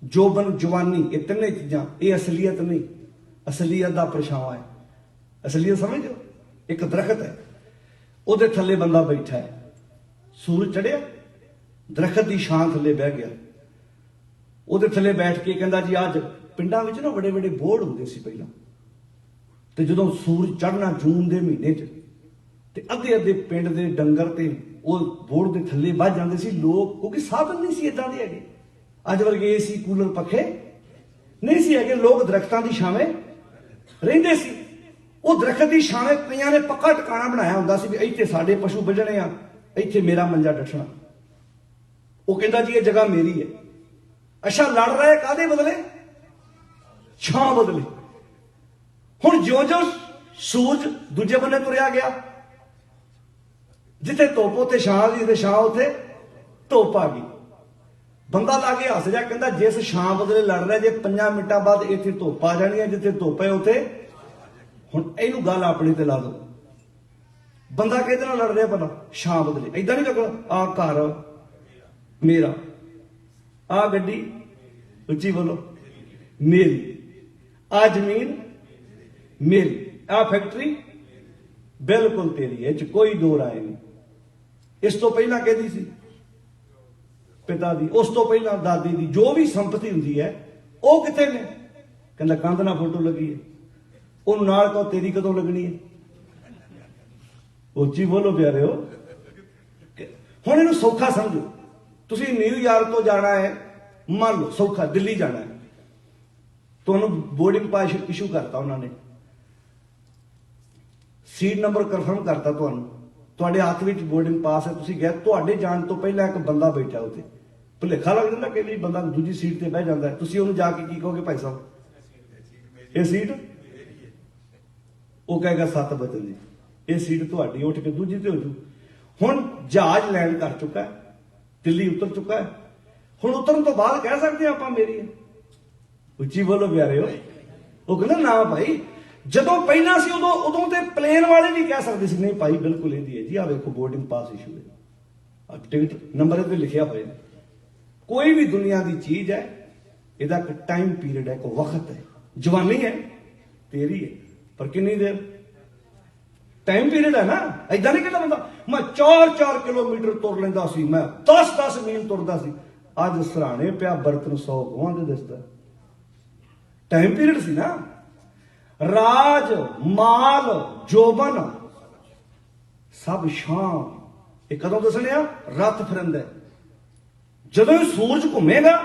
ਜੋਬਨ ਜਵਾਨੀ, ਇਹ ਤਿੰਨੇ ਚੀਜ਼ਾਂ ਇਹ ਅਸਲੀਅਤ ਨਹੀਂ, ਅਸਲੀਅਤ ਦਾ ਪਰਛਾਵਾਂ ਹੈ। ਅਸਲੀਅਤ ਸਮਝੋ? ਇੱਕ ਦਰਖਤ ਹੈ, ਉਹਦੇ ਥੱਲੇ ਬੰਦਾ ਬੈਠਾ ਹੈ, ਸੂਰਜ ਚੜਿਆ, ਦਰਖਤ ਦੀ ਛਾਂ ਥੱਲੇ ਬਹਿ ਗਿਆ, ਉਹਦੇ ਥੱਲੇ ਬੈਠ ਕੇ ਕਹਿੰਦਾ ਜੀ ਅੱਜ ਪਿੰਡਾਂ ਵਿੱਚ ਨਾ ਵੱਡੇ ਵੱਡੇ ਬੋਰਡ ਹੁੰਦੇ ਸੀ ਪਹਿਲਾਂ, ਤੇ ਜਦੋਂ ਸੂਰਜ ਚੜ੍ਹਨਾ ਜੂਨ ਦੇ ਮਹੀਨੇ 'ਚ, ਤੇ ਅੱਧੇ ਅੱਧੇ ਪਿੰਡ ਦੇ ਡੰਗਰ ਤੇ ਉਹ ਬੋਰਡ ਦੇ ਥੱਲੇ ਵੱਜ ਜਾਂਦੇ ਸੀ ਲੋਕ, ਕਿਉਂਕਿ ਸਾਧਨ ਨਹੀਂ ਸੀ ਏਦਾਂ ਦੇ ਹੈਗੇ। ਅੱਜ ਵਰਗੇ ਏਸੀ ਕੂਲਰ ਪੱਖੇ ਨਹੀਂ ਸੀ ਹੈਗੇ, ਲੋਕ ਦਰਖਤਾਂ ਦੀ ਛਾਵੇਂ ਰਹਿੰਦੇ ਸੀ। ਉਹ ਦਰਖਤ ਦੀ ਛਾਵੇਂ ਕਈਆਂ ਨੇ ਪੱਕਾ ਟਿਕਾਣਾ ਬਣਾਇਆ ਹੁੰਦਾ ਸੀ ਵੀ ਇੱਥੇ ਸਾਡੇ ਪਸ਼ੂ ਵੱਢਣੇ ਆ, ਇੱਥੇ ਮੇਰਾ ਮੰਜਾ ਡੱਠਣਾ। ਉਹ ਕਹਿੰਦਾ ਜੀ ਇਹ ਜਗ੍ਹਾ ਮੇਰੀ ਹੈ। ਅੱਛਾ, ਲੜ ਰਹੇ ਕਾਹਦੇ ਬਦਲੇ? ਛਾਂ ਬਦਲੇ। ਹੁਣ ਜਿਉਂ-ਜਿਉਂ ਸੂਰਜ ਦੂਜੇ ਬੰਨੇ ਤੁਰਿਆ ਗਿਆ, ਜਿੱਥੇ ਧੁੱਪ ਉੱਥੇ ਛਾਂ ਦੀ, ਤੇ ਛਾਂ ਉੱਥੇ ਧੁੱਪ ਆ ਗਈ। ਬੰਦਾ ਲਾ ਕੇ ਹੱਸ ਜਾ, ਕਹਿੰਦਾ ਜਿਸ ਛਾਂ ਬਦਲੇ ਲੜ ਰਿਹਾ, ਜੇ 5 ਮਿੰਟਾਂ ਬਾਅਦ ਇੱਥੇ ਧੁੱਪ ਆ ਜਾਣੀ ਹੈ, ਜਿੱਥੇ ਧੁੱਪ ਹੈ ਉੱਥੇ। ਹੁਣ ਇਹਨੂੰ ਗੱਲ ਆਪਣੀ ਤੇ ਲਾ ਦੋ, ਬੰਦਾ ਕਿਹਦੇ ਨਾਲ ਲੜ ਰਿਹਾ ਭਲਾ? ਛਾਂ ਬਦਲੇ। ਏਦਾਂ ਨਹੀਂ ਲੱਗਦਾ? ਆ ਘਰ ਮੇਰਾ, ਆ ਗੱਡੀ, ਉੱਚੀ ਬੋਲੋ, ਮੇਰੀ, ਆ ਜ਼ਮੀਨ ਮੇਰੀ, ਆ ਫੈਕਟਰੀ ਬਿਲਕੁਲ ਤੇਰੀ, ਇਹ 'ਚ ਕੋਈ ਦੋ ਰਾਏ ਨਹੀਂ। ਇਸ ਤੋਂ ਪਹਿਲਾਂ ਕਿਹਦੀ ਸੀ? ਪਿਤਾ ਦੀ। ਉਸ ਤੋਂ ਪਹਿਲਾਂ ਦਾਦੀ ਦੀ। ਜੋ ਵੀ ਸੰਪਤੀ ਹੁੰਦੀ ਹੈ ਉਹ ਕਿੱਥੇ ਨੇ? ਕਹਿੰਦਾ ਕੰਧ ਨਾਲ ਫੋਟੋ ਲੱਗੀ ਹੈ, ਉਹਨੂੰ ਨਾਲ ਕਹੋ ਤੇਰੀ ਕਦੋਂ ਲੱਗਣੀ ਹੈ? ਉੱਚੀ ਬੋਲੋ ਪਿਆਰਿਓ। ਹੁਣ ਇਹਨੂੰ ਸੌਖਾ ਸਮਝੋ, ਤੁਸੀਂ ਨਿਊਯਾਰਕ ਤੋਂ ਜਾਣਾ ਹੈ, ਮੰਨ ਲਓ ਸੌਖਾ ਦਿੱਲੀ ਜਾਣਾ ਹੈ, ਤੁਹਾਨੂੰ ਬੋਰਡਿੰਗ ਪਾਸ ਇਸ਼ੂ ਕਰਤਾ ਉਹਨਾਂ ਨੇ, ਸੀਟ ਨੰਬਰ ਕਨਫਰਮ ਕਰਤਾ ਤੁਹਾਨੂੰ, ਤੁਹਾਡੇ ਹੱਥ ਵਿੱਚ ਬੋਰਡਿੰਗ ਪਾਸ ਹੈ, ਤੁਸੀਂ ਗਏ, ਤੁਹਾਡੇ ਜਾਣ ਤੋਂ ਪਹਿਲਾਂ ਇੱਕ ਬੰਦਾ ਬੈਠਾ ਉੱਥੇ, ਭੁਲੇਖਾ ਲੱਗ ਜਾਂਦਾ ਕਿ ਬੰਦਾ ਦੂਜੀ ਸੀਟ ਤੇ ਬਹਿ ਜਾਂਦਾ, ਤੁਸੀਂ ਉਹਨੂੰ ਜਾ ਕੇ ਕੀ ਕਹੋਗੇ, ਭਾਈ ਸਾਹਿਬ ਇਹ ਸੀਟ, ਉਹ ਕਹੇਗਾ 7 ਵਜੇ ਦੀ, ਇਹ ਸੀਟ ਤੁਹਾਡੀ, ਉੱਠ ਕੇ ਦੂਜੀ ਤੇ ਹੋ ਜੂ। ਹੁਣ ਜਹਾਜ਼ ਲੈਂਡ ਕਰ ਚੁੱਕਾ ਹੈ, ਦਿੱਲੀ ਉਤਰ ਚੁੱਕਾ ਹੈ, ਹੁਣ ਉਤਰਨ ਤੋਂ ਬਾਅਦ ਕਹਿ ਸਕਦੇ ਆਪਾਂ ਮੇਰੀ ਹੈ, ਉੱਚੀ ਬੋਲੋ ਪਿਆਰਿਓ। ਉਹ ਕਹਿੰਦਾ ਨਾ ਭਾਈ, ਜਦੋਂ ਪਹਿਲਾਂ ਸੀ ਉਦੋਂ ਤੇ ਪਲੇਨ ਵਾਲੇ ਵੀ ਕਹਿ ਸਕਦੇ ਸੀ ਨਹੀਂ ਭਾਈ ਬਿਲਕੁਲ ਇਹਦੀ ਹੈ ਜੀ, ਆ ਵੇਖੋ ਬੋਰਡਿੰਗ ਪਾਸ ਇਸ਼ੂ ਹੈ, ਟਿਕਟ ਨੰਬਰ ਤੇ ਲਿਖਿਆ ਹੋਇਆ। ਕੋਈ ਵੀ ਦੁਨੀਆ ਦੀ ਚੀਜ਼ ਹੈ, ਇਹਦਾ ਇੱਕ ਟਾਈਮ ਪੀਰੀਅਡ ਹੈ, ਇੱਕ ਵਕਤ ਹੈ। ਜਵਾਨੀ ਹੈ ਤੇਰੀ ਹੈ, ਪਰ ਕਿੰਨੀ ਦੇਰ, ਟਾਈਮ ਪੀਰੀਅਡ ਹੈ ਨਾ। ਏਦਾਂ ਨਹੀਂ ਕਹਿੰਦਾ ਬੰਦਾ ਮੈਂ 4-4 ਕਿਲੋਮੀਟਰ ਤੁਰ ਲੈਂਦਾ ਸੀ, ਮੈਂ 10-10 ਮੀਲ ਤੁਰਦਾ ਸੀ, ਅੱਜ ਸਰਾਣੇ ਪਿਆ ਬਰਤਨ 100 ਗੋਹਾਂ ਦੇ ਦਿਸਦਾ, ਟਾਈਮ ਪੀਰੀਅਡ ਸੀ ਨਾ। ਰਾਜ ਮਾਲ ਜੋਬਨ ਸਭ ਸ਼ਾਮ, ਇਹ ਕਦੋਂ ਦੱਸਣਿਆ, ਰੱਥ ਫਿਰੰਦਾ, ਜਦੋਂ ਇਹ ਸੂਰਜ ਘੁੰਮੇਗਾ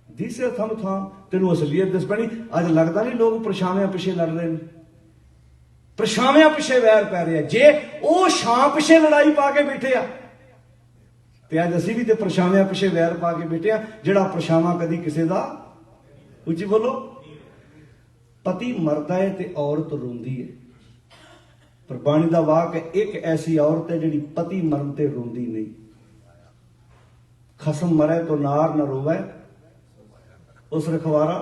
ਦਿਸੇ ਥਮ ਥਾਂ, ਤੈਨੂੰ ਅਸਲੀਅਤ ਦਿਸ ਪੈਣੀ। ਅੱਜ ਲੱਗਦਾ ਨਹੀਂ ਲੋਕ ਪਰਛਾਵਿਆਂ ਪਿੱਛੇ ਲੜ ਰਹੇ ਨੇ, ਪਰਛਾਵਿਆਂ ਪਿੱਛੇ ਵੈਰ ਪੈ ਰਿਹਾ। ਜੇ ਉਹ ਛਾਂ ਪਿੱਛੇ ਲੜਾਈ ਪਾ ਕੇ ਬੈਠੇ ਆ, ਤੇ ਅੱਜ ਅਸੀਂ ਵੀ ਤੇ ਪਰਛਾਵਿਆਂ ਪਿੱਛੇ ਵੈਰ ਪਾ ਕੇ ਬੈਠੇ ਆ। ਜਿਹੜਾ ਪਰਛਾਵਾਂ ਕਦੀ ਕਿਸੇ ਦਾ, ਉੱਚੀ ਬੋਲੋ, ਪਤੀ ਮਰਦਾ ਹੈ ਤੇ ਔਰਤ ਰੋਂਦੀ ਹੈ, ਪਰ ਬਾਣੀ ਦਾ ਵਾਕ ਹੈ, ਇੱਕ ਐਸੀ ਔਰਤ ਹੈ ਜਿਹੜੀ ਪਤੀ ਮਰਨ ਤੇ ਰੋਂਦੀ ਨਹੀਂ। ਖਸਮ ਮਰੇ ਤੋਂ ਨਾਰ ਨਾ ਰੋਵੇ, ਉਸ ਰਖਵਾਰਾ,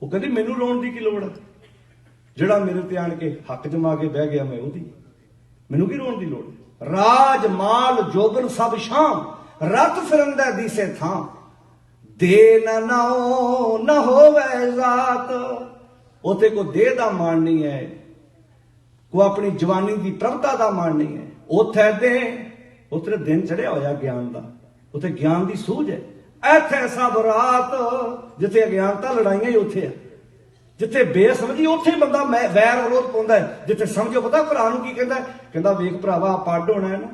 ਉਹ ਕਹਿੰਦੀ ਮੈਨੂੰ ਰੋਣ ਦੀ ਕੀ ਲੋੜ ਹੈ, ਜਿਹੜਾ ਮੇਰੇ ਤੇ ਆਣ ਕੇ ਹੱਕ ਜਮਾ ਕੇ ਬਹਿ ਗਿਆ ਮੈਂ ਉਹਦੀ, ਮੈਨੂੰ ਕੀ ਰੋਣ ਦੀ ਲੋੜ ਹੈ। ਰਾਜ ਮਾਲ ਜੋਬਨ ਸਭ ਸ਼ਾਮ, ਰੱਤ ਫਿਰੰਦਾ ਦੀਸੇ ਥਾਂ, ਦੇ ਨਾ ਨਾਓ ਨਾ ਹੋਵੇ ਜ਼ਾਤ। ਉਥੇ ਕੋਈ ਦੇਹ ਦਾ ਮਾਣ ਨਹੀਂ ਹੈ, ਕੋਈ ਆਪਣੀ ਜਵਾਨੀ ਦੀ ਪ੍ਰਭਤਾ ਦਾ ਮਾਣ ਨਹੀਂ ਹੈ। ਉੱਥੇ ਦਿਨ ਚੜਿਆ ਹੋਇਆ ਗਿਆਨ ਦਾ, ਉੱਥੇ ਗਿਆਨ ਦੀ ਸੂਝ ਹੈ। ਇੱਥੇ ਸਭ ਰਾਤ, ਜਿੱਥੇ ਅਗਿਆਨਤਾ ਲੜਾਈਆਂ ਹੀ ਉੱਥੇ ਆ, ਜਿੱਥੇ ਬੇਸਮਝੀ ਉੱਥੇ ਬੰਦਾ ਵੈਰ ਵਿਰੋਧ ਪਾਉਂਦਾ ਹੈ। ਜਿੱਥੇ ਸਮਝੋ, ਪਤਾ ਭਰਾ ਨੂੰ ਕੀ ਕਹਿੰਦਾ, ਕਹਿੰਦਾ ਵੇਖ ਭਰਾਵਾ ਆਪਾਂ ਅੱਡ ਹੋਣਾ ਹੈ ਨਾ,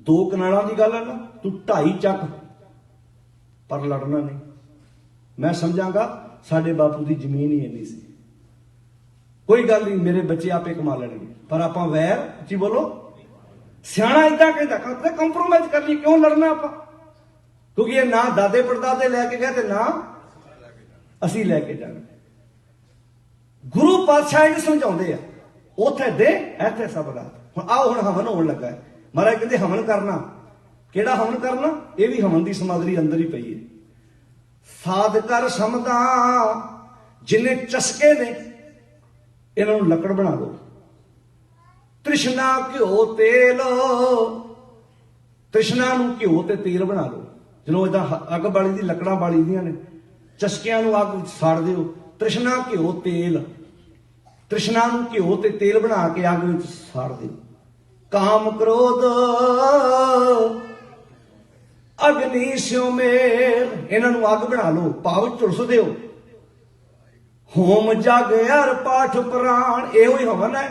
2 ਕਨਾਲਾਂ ਦੀ ਗੱਲ ਹੈ ਨਾ, ਤੂੰ 2.5 ਚੱਕ, ਪਰ ਲੜਨਾ ਨਹੀਂ। ਮੈਂ ਸਮਝਾਂਗਾ ਸਾਡੇ ਬਾਪੂ ਦੀ ਜ਼ਮੀਨ ਹੀ ਇੰਨੀ ਸੀ, ਕੋਈ ਗੱਲ ਨਹੀਂ, ਮੇਰੇ ਬੱਚੇ ਆਪੇ ਕਮਾ ਲੈਣਗੇ, ਪਰ ਆਪਾਂ ਵੈਰ, ਉੱਚੀ ਬੋਲੋ, ਸਿਆਣਾ ਏਦਾਂ ਕਹਿੰਦਾ, ਕਹਿੰਦਾ ਕੰਪਰੋਮਾਈਜ਼ ਕਰ ਲਈ, ਕਿਉਂ ਲੜਨਾ ਆਪਾਂ, ਕਿਉਂਕਿ ਇਹ ਨਾ ਦਾਦੇ ਪੜਦਾਦੇ ਲੈ ਕੇ ਗਏ ਤੇ ਨਾ ਅਸੀਂ ਲੈ ਕੇ ਜਾਣਾ। ਗੁਰੂ ਪਾਤਸ਼ਾਹ ਇਹ ਸਮਝਾਉਂਦੇ ਆ, ਉੱਥੇ ਦੇ ਇੱਥੇ ਸਭ ਰਾਤ। ਹੁਣ ਆਓ, ਹੁਣ ਹਵਨ ਹੋਣ ਲੱਗਾ ਹੈ। ਮਹਾਰਾਜ ਕਹਿੰਦੇ ਹਵਨ ਕਰਨਾ, ਕਿਹੜਾ ਹਵਨ ਕਰਨਾ, ਇਹ ਵੀ ਹਵਨ ਦੀ ਸਮੱਗਰੀ ਅੰਦਰ ਹੀ ਪਈ ਹੈ। ਸਾਧ ਕਰ ਸਮਝਾ ਜਿੰਨੇ ਚਸਕੇ ਨੇ, ਇਹਨਾਂ ਨੂੰ ਲੱਕੜ ਬਣਾ ਲਓ। ਤ੍ਰਿਸ਼ਨਾ ਘਿਓ ਤੇਲ, ਤ੍ਰਿਸ਼ਨਾ ਨੂੰ ਘਿਓ ਤੇ ਤੇਲ ਬਣਾ ਲਓ। ਜਦੋਂ ਏਦਾਂ ਅੱਗ ਬਾਲੀ ਦੀ, ਲੱਕੜਾਂ ਬਾਲੀ ਦੀਆਂ ਨੇ, ਚਸਕਿਆਂ ਨੂੰ ਅੱਗ ਵਿੱਚ ਸਾੜ ਦਿਓ। ਤ੍ਰਿਸ਼ਨਾ ਘਿਓ ਤੇਲ, ਤ੍ਰਿਸ਼ਨਾ ਨੂੰ ਘਿਓ ਤੇ ਤੇਲ ਬਣਾ ਕੇ ਅੱਗ ਵਿੱਚ ਸਾੜ ਦਿਓ। ਕਾਮ ਕ੍ਰੋਧ ਅਗਨੀ ਸਿਉ ਮੇਲ, ਇਹਨਾਂ ਨੂੰ ਅੱਗ ਬਣਾ ਲਓ, ਭਾਵ ਝੁਲਸ ਦਿਓ। ਹੋਮ ਜਗ ਹਰ ਪਾਠ ਪ੍ਰਾਣ, ਇਹੋ ਹੀ ਹਵਨ ਹੈ।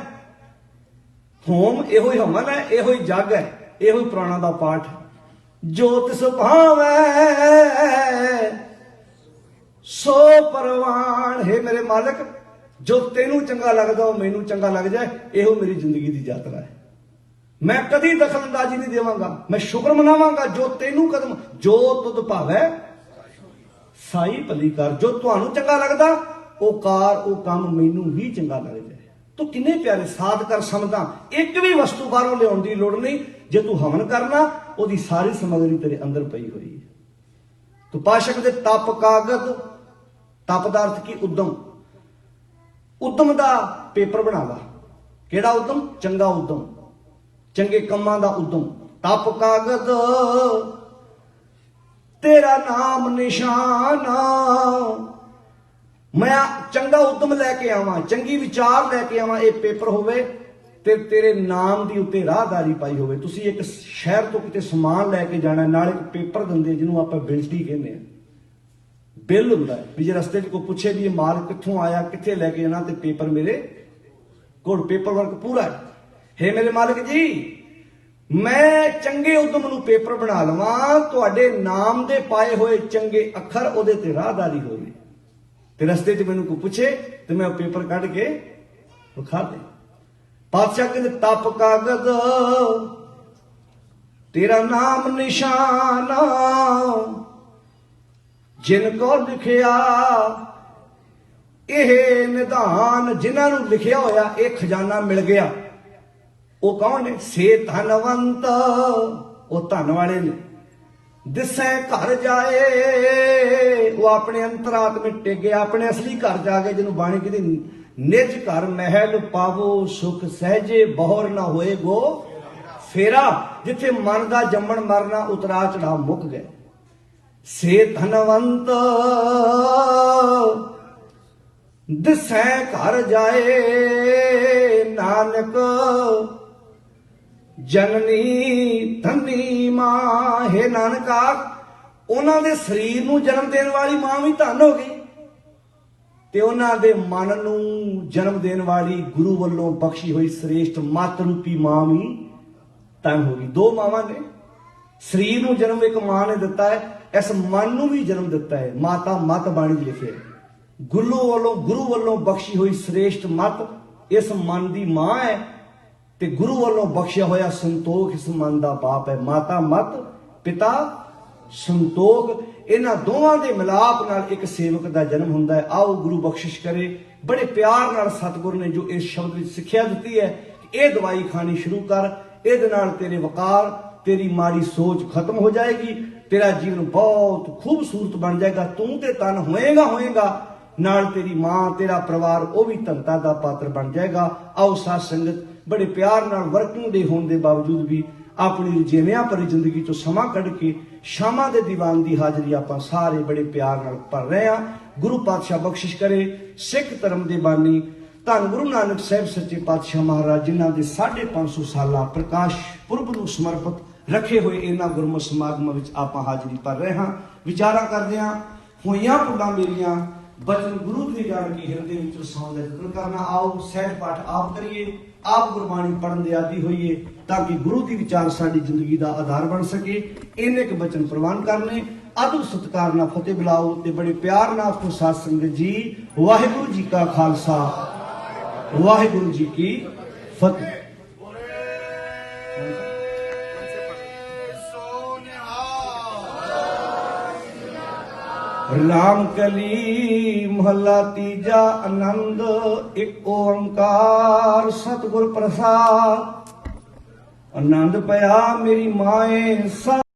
ਹੋਮ ਇਹੋ ਹੀ ਹਵਨ ਹੈ, ਇਹੋ ਹੀ ਜਗ ਹੈ, ਇਹੋ ਹੀ ਪ੍ਰਾਣਾ ਦਾ ਪਾਠ। ਜੋ ਤਿਸ ਭਾਵੈ ਸੋ ਪਰਵਾਨ, ਹੈ ਮੇਰੇ ਮਾਲਕ, ਜੋ ਤੈਨੂੰ ਚੰਗਾ ਲੱਗਦਾ ਉਹ ਮੈਨੂੰ ਚੰਗਾ ਲੱਗ ਜਾਏ, ਇਹੋ ਮੇਰੀ ਜ਼ਿੰਦਗੀ ਦੀ ਯਾਤਰਾ ਹੈ। ਮੈਂ ਕਦੀ ਦਖਲਅੰਦਾਜ਼ੀ ਨਹੀਂ ਦੇਵਾਂਗਾ, ਮੈਂ ਸ਼ੁਕਰ ਮਨਾਵਾਂਗਾ ਜੋ ਤੈਨੂੰ ਕਦਮ, ਜੋ ਤੁਧ ਭਾਵੈ ਸਾਈ ਭਲੀ ਕਰ। ਜੋ ਤੁਹਾਨੂੰ ਚੰਗਾ ਲੱਗਦਾ ਉਹ ਕਾਰ, ਉਹ ਕੰਮ ਮੈਨੂੰ ਵੀ ਚੰਗਾ ਲੱਗ ਜਾਏ। ਤੂੰ ਕਿੰਨੇ ਪਿਆਰੇ ਸਾਧ ਕਰ ਸਮਝਦਾ, ਇੱਕ ਵੀ ਵਸਤੂ ਬਾਹਰੋਂ ਲਿਆਉਣ ਦੀ ਲੋੜ ਨਹੀਂ। ਜੇ ਤੂੰ ਹਵਨ ਕਰਨਾ, ਉਹਦੀ ਸਾਰੀ ਸਮੱਗਰੀ ਤੇਰੇ ਅੰਦਰ ਪਈ ਹੋਈ ਹੈ। ਤੂੰ ਪਾਸ਼ਕ ਦੇ ਤਪ ਕਾਗਦ, ਤਪ ਦਾ ਅਰਥ ਕੀ, ਉਦਮ, ਉਦਮ ਦਾ ਪੇਪਰ ਬਣਾ ਲਾ। ਕਿਹੜਾ ਉਦਮ, ਚੰਗਾ ਉਦਮ, ਚੰਗੇ ਕੰਮਾਂ ਦਾ ਉਦਮ। ਤਪ ਕਾਗਦ ਤੇਰਾ ਨਾਮ ਨਿਸ਼ਾਨ, ਮੈਂ ਚੰਗਾ ਉਦਮ ਲੈ ਕੇ ਆਵਾਂ, ਚੰਗੀ ਵਿਚਾਰ ਲੈ ਕੇ ਆਵਾਂ, ਇਹ ਪੇਪਰ ਹੋਵੇ ਤੇ ਤੇਰੇ ਨਾਮ ਦੀ ਉੱਤੇ ਰਾਹਦਾਰੀ ਪਾਈ ਹੋਵੇ। ਤੁਸੀਂ ਇੱਕ ਸ਼ਹਿਰ ਤੋਂ ਕਿਤੇ ਸਮਾਨ ਲੈ ਕੇ ਜਾਣਾ, ਨਾਲ ਇੱਕ ਪੇਪਰ ਦਿੰਦੇ ਜਿਹਨੂੰ ਆਪਾਂ ਬਿਲਟੀ ਕਹਿੰਦੇ ਆ, ਬਿੱਲ ਹੁੰਦਾ ਵੀ ਜੇ ਰਸਤੇ 'ਚ ਕੋਈ ਪੁੱਛੇ ਵੀ ਇਹ ਮਾਲ ਕਿੱਥੋਂ ਆਇਆ, ਕਿੱਥੇ ਲੈ ਕੇ ਜਾਣਾ, ਤੇ ਪੇਪਰ ਮੇਰੇ ਕੋਲ, ਪੇਪਰ ਵਰਕ ਪੂਰਾ ਹੈ। ਮੇਰੇ ਮਾਲਕ ਜੀ, ਮੈਂ ਚੰਗੇ ਉਦਮ ਨੂੰ ਪੇਪਰ ਬਣਾ ਲਵਾਂ, ਤੁਹਾਡੇ ਨਾਮ ਦੇ ਪਾਏ ਹੋਏ ਚੰਗੇ ਅੱਖਰ ਉਹਦੇ ਤੇ ਰਾਹਦਾਰੀ ਹੋਵੇ, ਤੇ ਰਸਤੇ 'ਚ ਮੈਨੂੰ ਕੋਈ ਪੁੱਛੇ ਤੇ ਮੈਂ ਉਹ ਪੇਪਰ ਕੱਢ ਕੇ ਵਿਖਾ ਦੇ। ਪਾਤਸ਼ਾਹ ਕਹਿੰਦੇ ਤਪ ਕਾਗਦ ਤੇਰਾ ਨਾਮ ਨਿਸ਼ਾਨਾ, ਜਿਨ ਕੋ ਲਿਖਿਆ ਇਹ ਨਿਧਾਨ, ਜਿਨ੍ਹਾਂ ਨੂੰ ਲਿਖਿਆ ਹੋਇਆ ਇਹ ਖਜ਼ਾਨਾ ਮਿਲ ਗਿਆ, ਉਹ ਕੌਣ ਨੇ? ਸੇ ਧਨਵੰਤ, ਉਹ ਧਨ ਵਾਲੇ ਨੇ। ਦਿਸੈ ਘਰ ਜਾਏ, ਉਹ ਆਪਣੇ ਅੰਤਰਾਤਮੇ ਟਿਕੇ, ਆਪਣੇ ਅਸਲੀ ਘਰ ਜਾ ਕੇ, ਜਿਹਨੂੰ ਬਾਣੀ ਕਹਿੰਦੀ ਨਿਜ ਘਰ ਮਹਿਲ ਪਾਵੋ ਸੁਖ ਸਹਿਜੇ, ਬਹੁਰ ਨਾ ਹੋਏ ਗੋ ਫੇਰਾ, ਜਿੱਥੇ ਮਨ ਦਾ ਜੰਮਣ ਮਰਨਾ ਉਤਰਾ ਚੜਾ ਮੁੱਕ ਗਏ। ਸੇ ਧਨਵੰਤ ਦਿਸੈ ਘਰ ਜਾਏ, ਨਾਨਕ ਜਨਨੀ ਧਨੀ ਮਾਂ। ਹੈ ਨਾਨਕਾ, ਉਹਨਾਂ ਦੇ ਸਰੀਰ ਨੂੰ ਜਨਮ ਦੇਣ ਵਾਲੀ ਮਾਂ ਵੀ ਧਨ ਹੋ ਗਈ, ਤੇ ਉਹਨਾਂ ਦੇ ਮਨ ਨੂੰ ਜਨਮ ਦੇਣ ਵਾਲੀ ਗੁਰੂ ਵੱਲੋਂ ਬਖਸ਼ੀ ਹੋਈ ਸ੍ਰੇਸ਼ਟ ਮਤ ਰੂਪੀ ਮਾਂ ਵੀ ਧਨ ਹੋ ਗਈ। ਦੋ ਮਾਵਾਂ ਨੇ, ਸਰੀਰ ਨੂੰ ਜਨਮ ਇੱਕ ਮਾਂ ਨੇ ਦਿੱਤਾ ਹੈ, ਇਸ ਮਨ ਨੂੰ ਵੀ ਜਨਮ ਦਿੱਤਾ ਹੈ। ਮਾਤਾ ਮਤ ਬਾਣੀ ਲਿਖੇ, ਗੁਰੂ ਵੱਲੋਂ ਬਖਸ਼ੀ ਹੋਈ ਸ੍ਰੇਸ਼ਟ ਮਤ ਇਸ ਮਨ ਦੀ ਮਾਂ ਹੈ, ਤੇ ਗੁਰੂ ਵੱਲੋਂ ਬਖਸ਼ਿਆ ਹੋਇਆ ਸੰਤੋਖ ਇਸ ਮਨ ਦਾ ਬਾਪ ਹੈ। ਮਾਤਾ ਮਤ, ਪਿਤਾ ਸੰਤੋਖ, ਇਹਨਾਂ ਦੋਵਾਂ ਦੇ ਮਿਲਾਪ ਨਾਲ ਇੱਕ ਸੇਵਕ ਦਾ ਜਨਮ ਹੁੰਦਾ ਹੈ। ਆਓ ਗੁਰੂ ਬਖਸ਼ਿਸ਼ ਕਰੇ। ਬੜੇ ਪਿਆਰ ਨਾਲ ਸਤਿਗੁਰ ਨੇ ਜੋ ਇਸ ਸ਼ਬਦ ਵਿੱਚ ਸਿੱਖਿਆ ਦਿੱਤੀ ਹੈ, ਇਹ ਦਵਾਈ ਖਾਣੀ ਸ਼ੁਰੂ ਕਰ, ਇਹਦੇ ਨਾਲ ਤੇਰੇ ਵਕਾਰ, ਤੇਰੀ ਮਾੜੀ ਸੋਚ ਖਤਮ ਹੋ ਜਾਏਗੀ, ਤੇਰਾ ਜੀਵਨ ਬਹੁਤ ਖੂਬਸੂਰਤ ਬਣ ਜਾਏਗਾ, ਤੂੰ ਤੇ ਤਨ ਹੋਏਗਾ, ਨਾਲ ਤੇਰੀ ਮਾਂ, ਤੇਰਾ ਪਰਿਵਾਰ ਉਹ ਵੀ ਧਨਤਾ ਦਾ ਪਾਤਰ ਬਣ ਜਾਏਗਾ। ਆਓ ਸਾਧ ਸੰਗਤ ਬੜੇ ਪਿਆਰ ਨਾਲ ਵਰਕਿੰਗ ਡੇ ਹੋਣ ਦੇ ਬਾਵਜੂਦ ਵੀ ਆਪਣੀ ਰੁਝੇਵਿਆਂ ਭਰੀ ਜ਼ਿੰਦਗੀ ਚੋਂ ਸਮਾਂ ਕੱਢ ਕੇ ਸ਼ਾਮਾਂ ਦੇ ਦੀਵਾਨ ਦੀ ਹਾਜ਼ਰੀ ਆਪਾਂ ਸਾਰੇ ਬੜੇ ਪਿਆਰ ਨਾਲ ਭਰ ਰਹੇ ਹਾਂ। ਗੁਰੂ ਪਾਤਸ਼ਾਹ ਬਖਸ਼ਿਸ਼ ਕਰੇ। ਸਿੱਖ ਧਰਮ ਦੇ ਬਾਨੀ ਧੰਨ ਗੁਰੂ ਨਾਨਕ ਸਾਹਿਬ ਸੱਚੇ ਪਾਤਸ਼ਾਹ ਮਹਾਰਾਜ, ਜਿਨ੍ਹਾਂ ਦੇ 550 ਸਾਲਾ ਪ੍ਰਕਾਸ਼ ਪੁਰਬ ਨੂੰ ਸਮਰਪਿਤ ਰੱਖੇ ਹੋਏ ਇਹਨਾਂ ਗੁਰਮਤਿ ਸਮਾਗਮਾਂ ਵਿੱਚ ਆਪਾਂ ਹਾਜ਼ਰੀ ਭਰ ਰਹੇ ਹਾਂ। ਵਿਚਾਰਾਂ ਕਰਦੇ ਹਾਂ, ਹੋਈਆਂ ਭੁੱਲਾਂ ਮੇਰੀਆਂ ਬਚਨ ਗੁਰੂ ਤੇ ਜਾਣ ਕੇ ਹਿਰਦੇ ਵਿੱਚ ਵਸਾਉਣ ਦਾ ਯਤਨ ਕਰਨਾ। ਆਓ ਸਹਿਜ ਪਾਠ ਆਪ ਕਰੀਏ, ਆਪ ਗੁਰਬਾਣੀ ਪੜ੍ਹਨ ਦੇ ਆਦੀ ਹੋਈਏ, ਤਾਂ ਕਿ ਗੁਰੂ ਦੀ ਵਿਚਾਰ ਸਾਡੀ ਜ਼ਿੰਦਗੀ ਦਾ ਆਧਾਰ ਬਣ ਸਕੇ। ਇੰਨੇ ਕੁ ਬਚਨ ਪ੍ਰਵਾਨ ਕਰਨੇ। ਆਦਰ ਸਤਿਕਾਰ ਨਾਲ ਫਤਿਹ ਬੁਲਾਓ ਤੇ ਬੜੇ ਪਿਆਰ ਨਾਲ ਆਖੋ ਸਾਧ ਸੰਗਤ ਜੀ, ਵਾਹਿਗੁਰੂ ਜੀ ਕਾ ਖਾਲਸਾ, ਵਾਹਿਗੁਰੂ ਜੀ ਕੀ ਫਤਿਹ। ਰਾਮ ਕਲੀ ਮਹਲਾ ਤੀਜਾ, ਆਨੰਦ ਇੱਕ ਓੰਕਾਰ ਸਤਿਗੁਰ ਪ੍ਰਸਾਦ। ਆਨੰਦ ਪਿਆ ਮੇਰੀ ਮਾਏ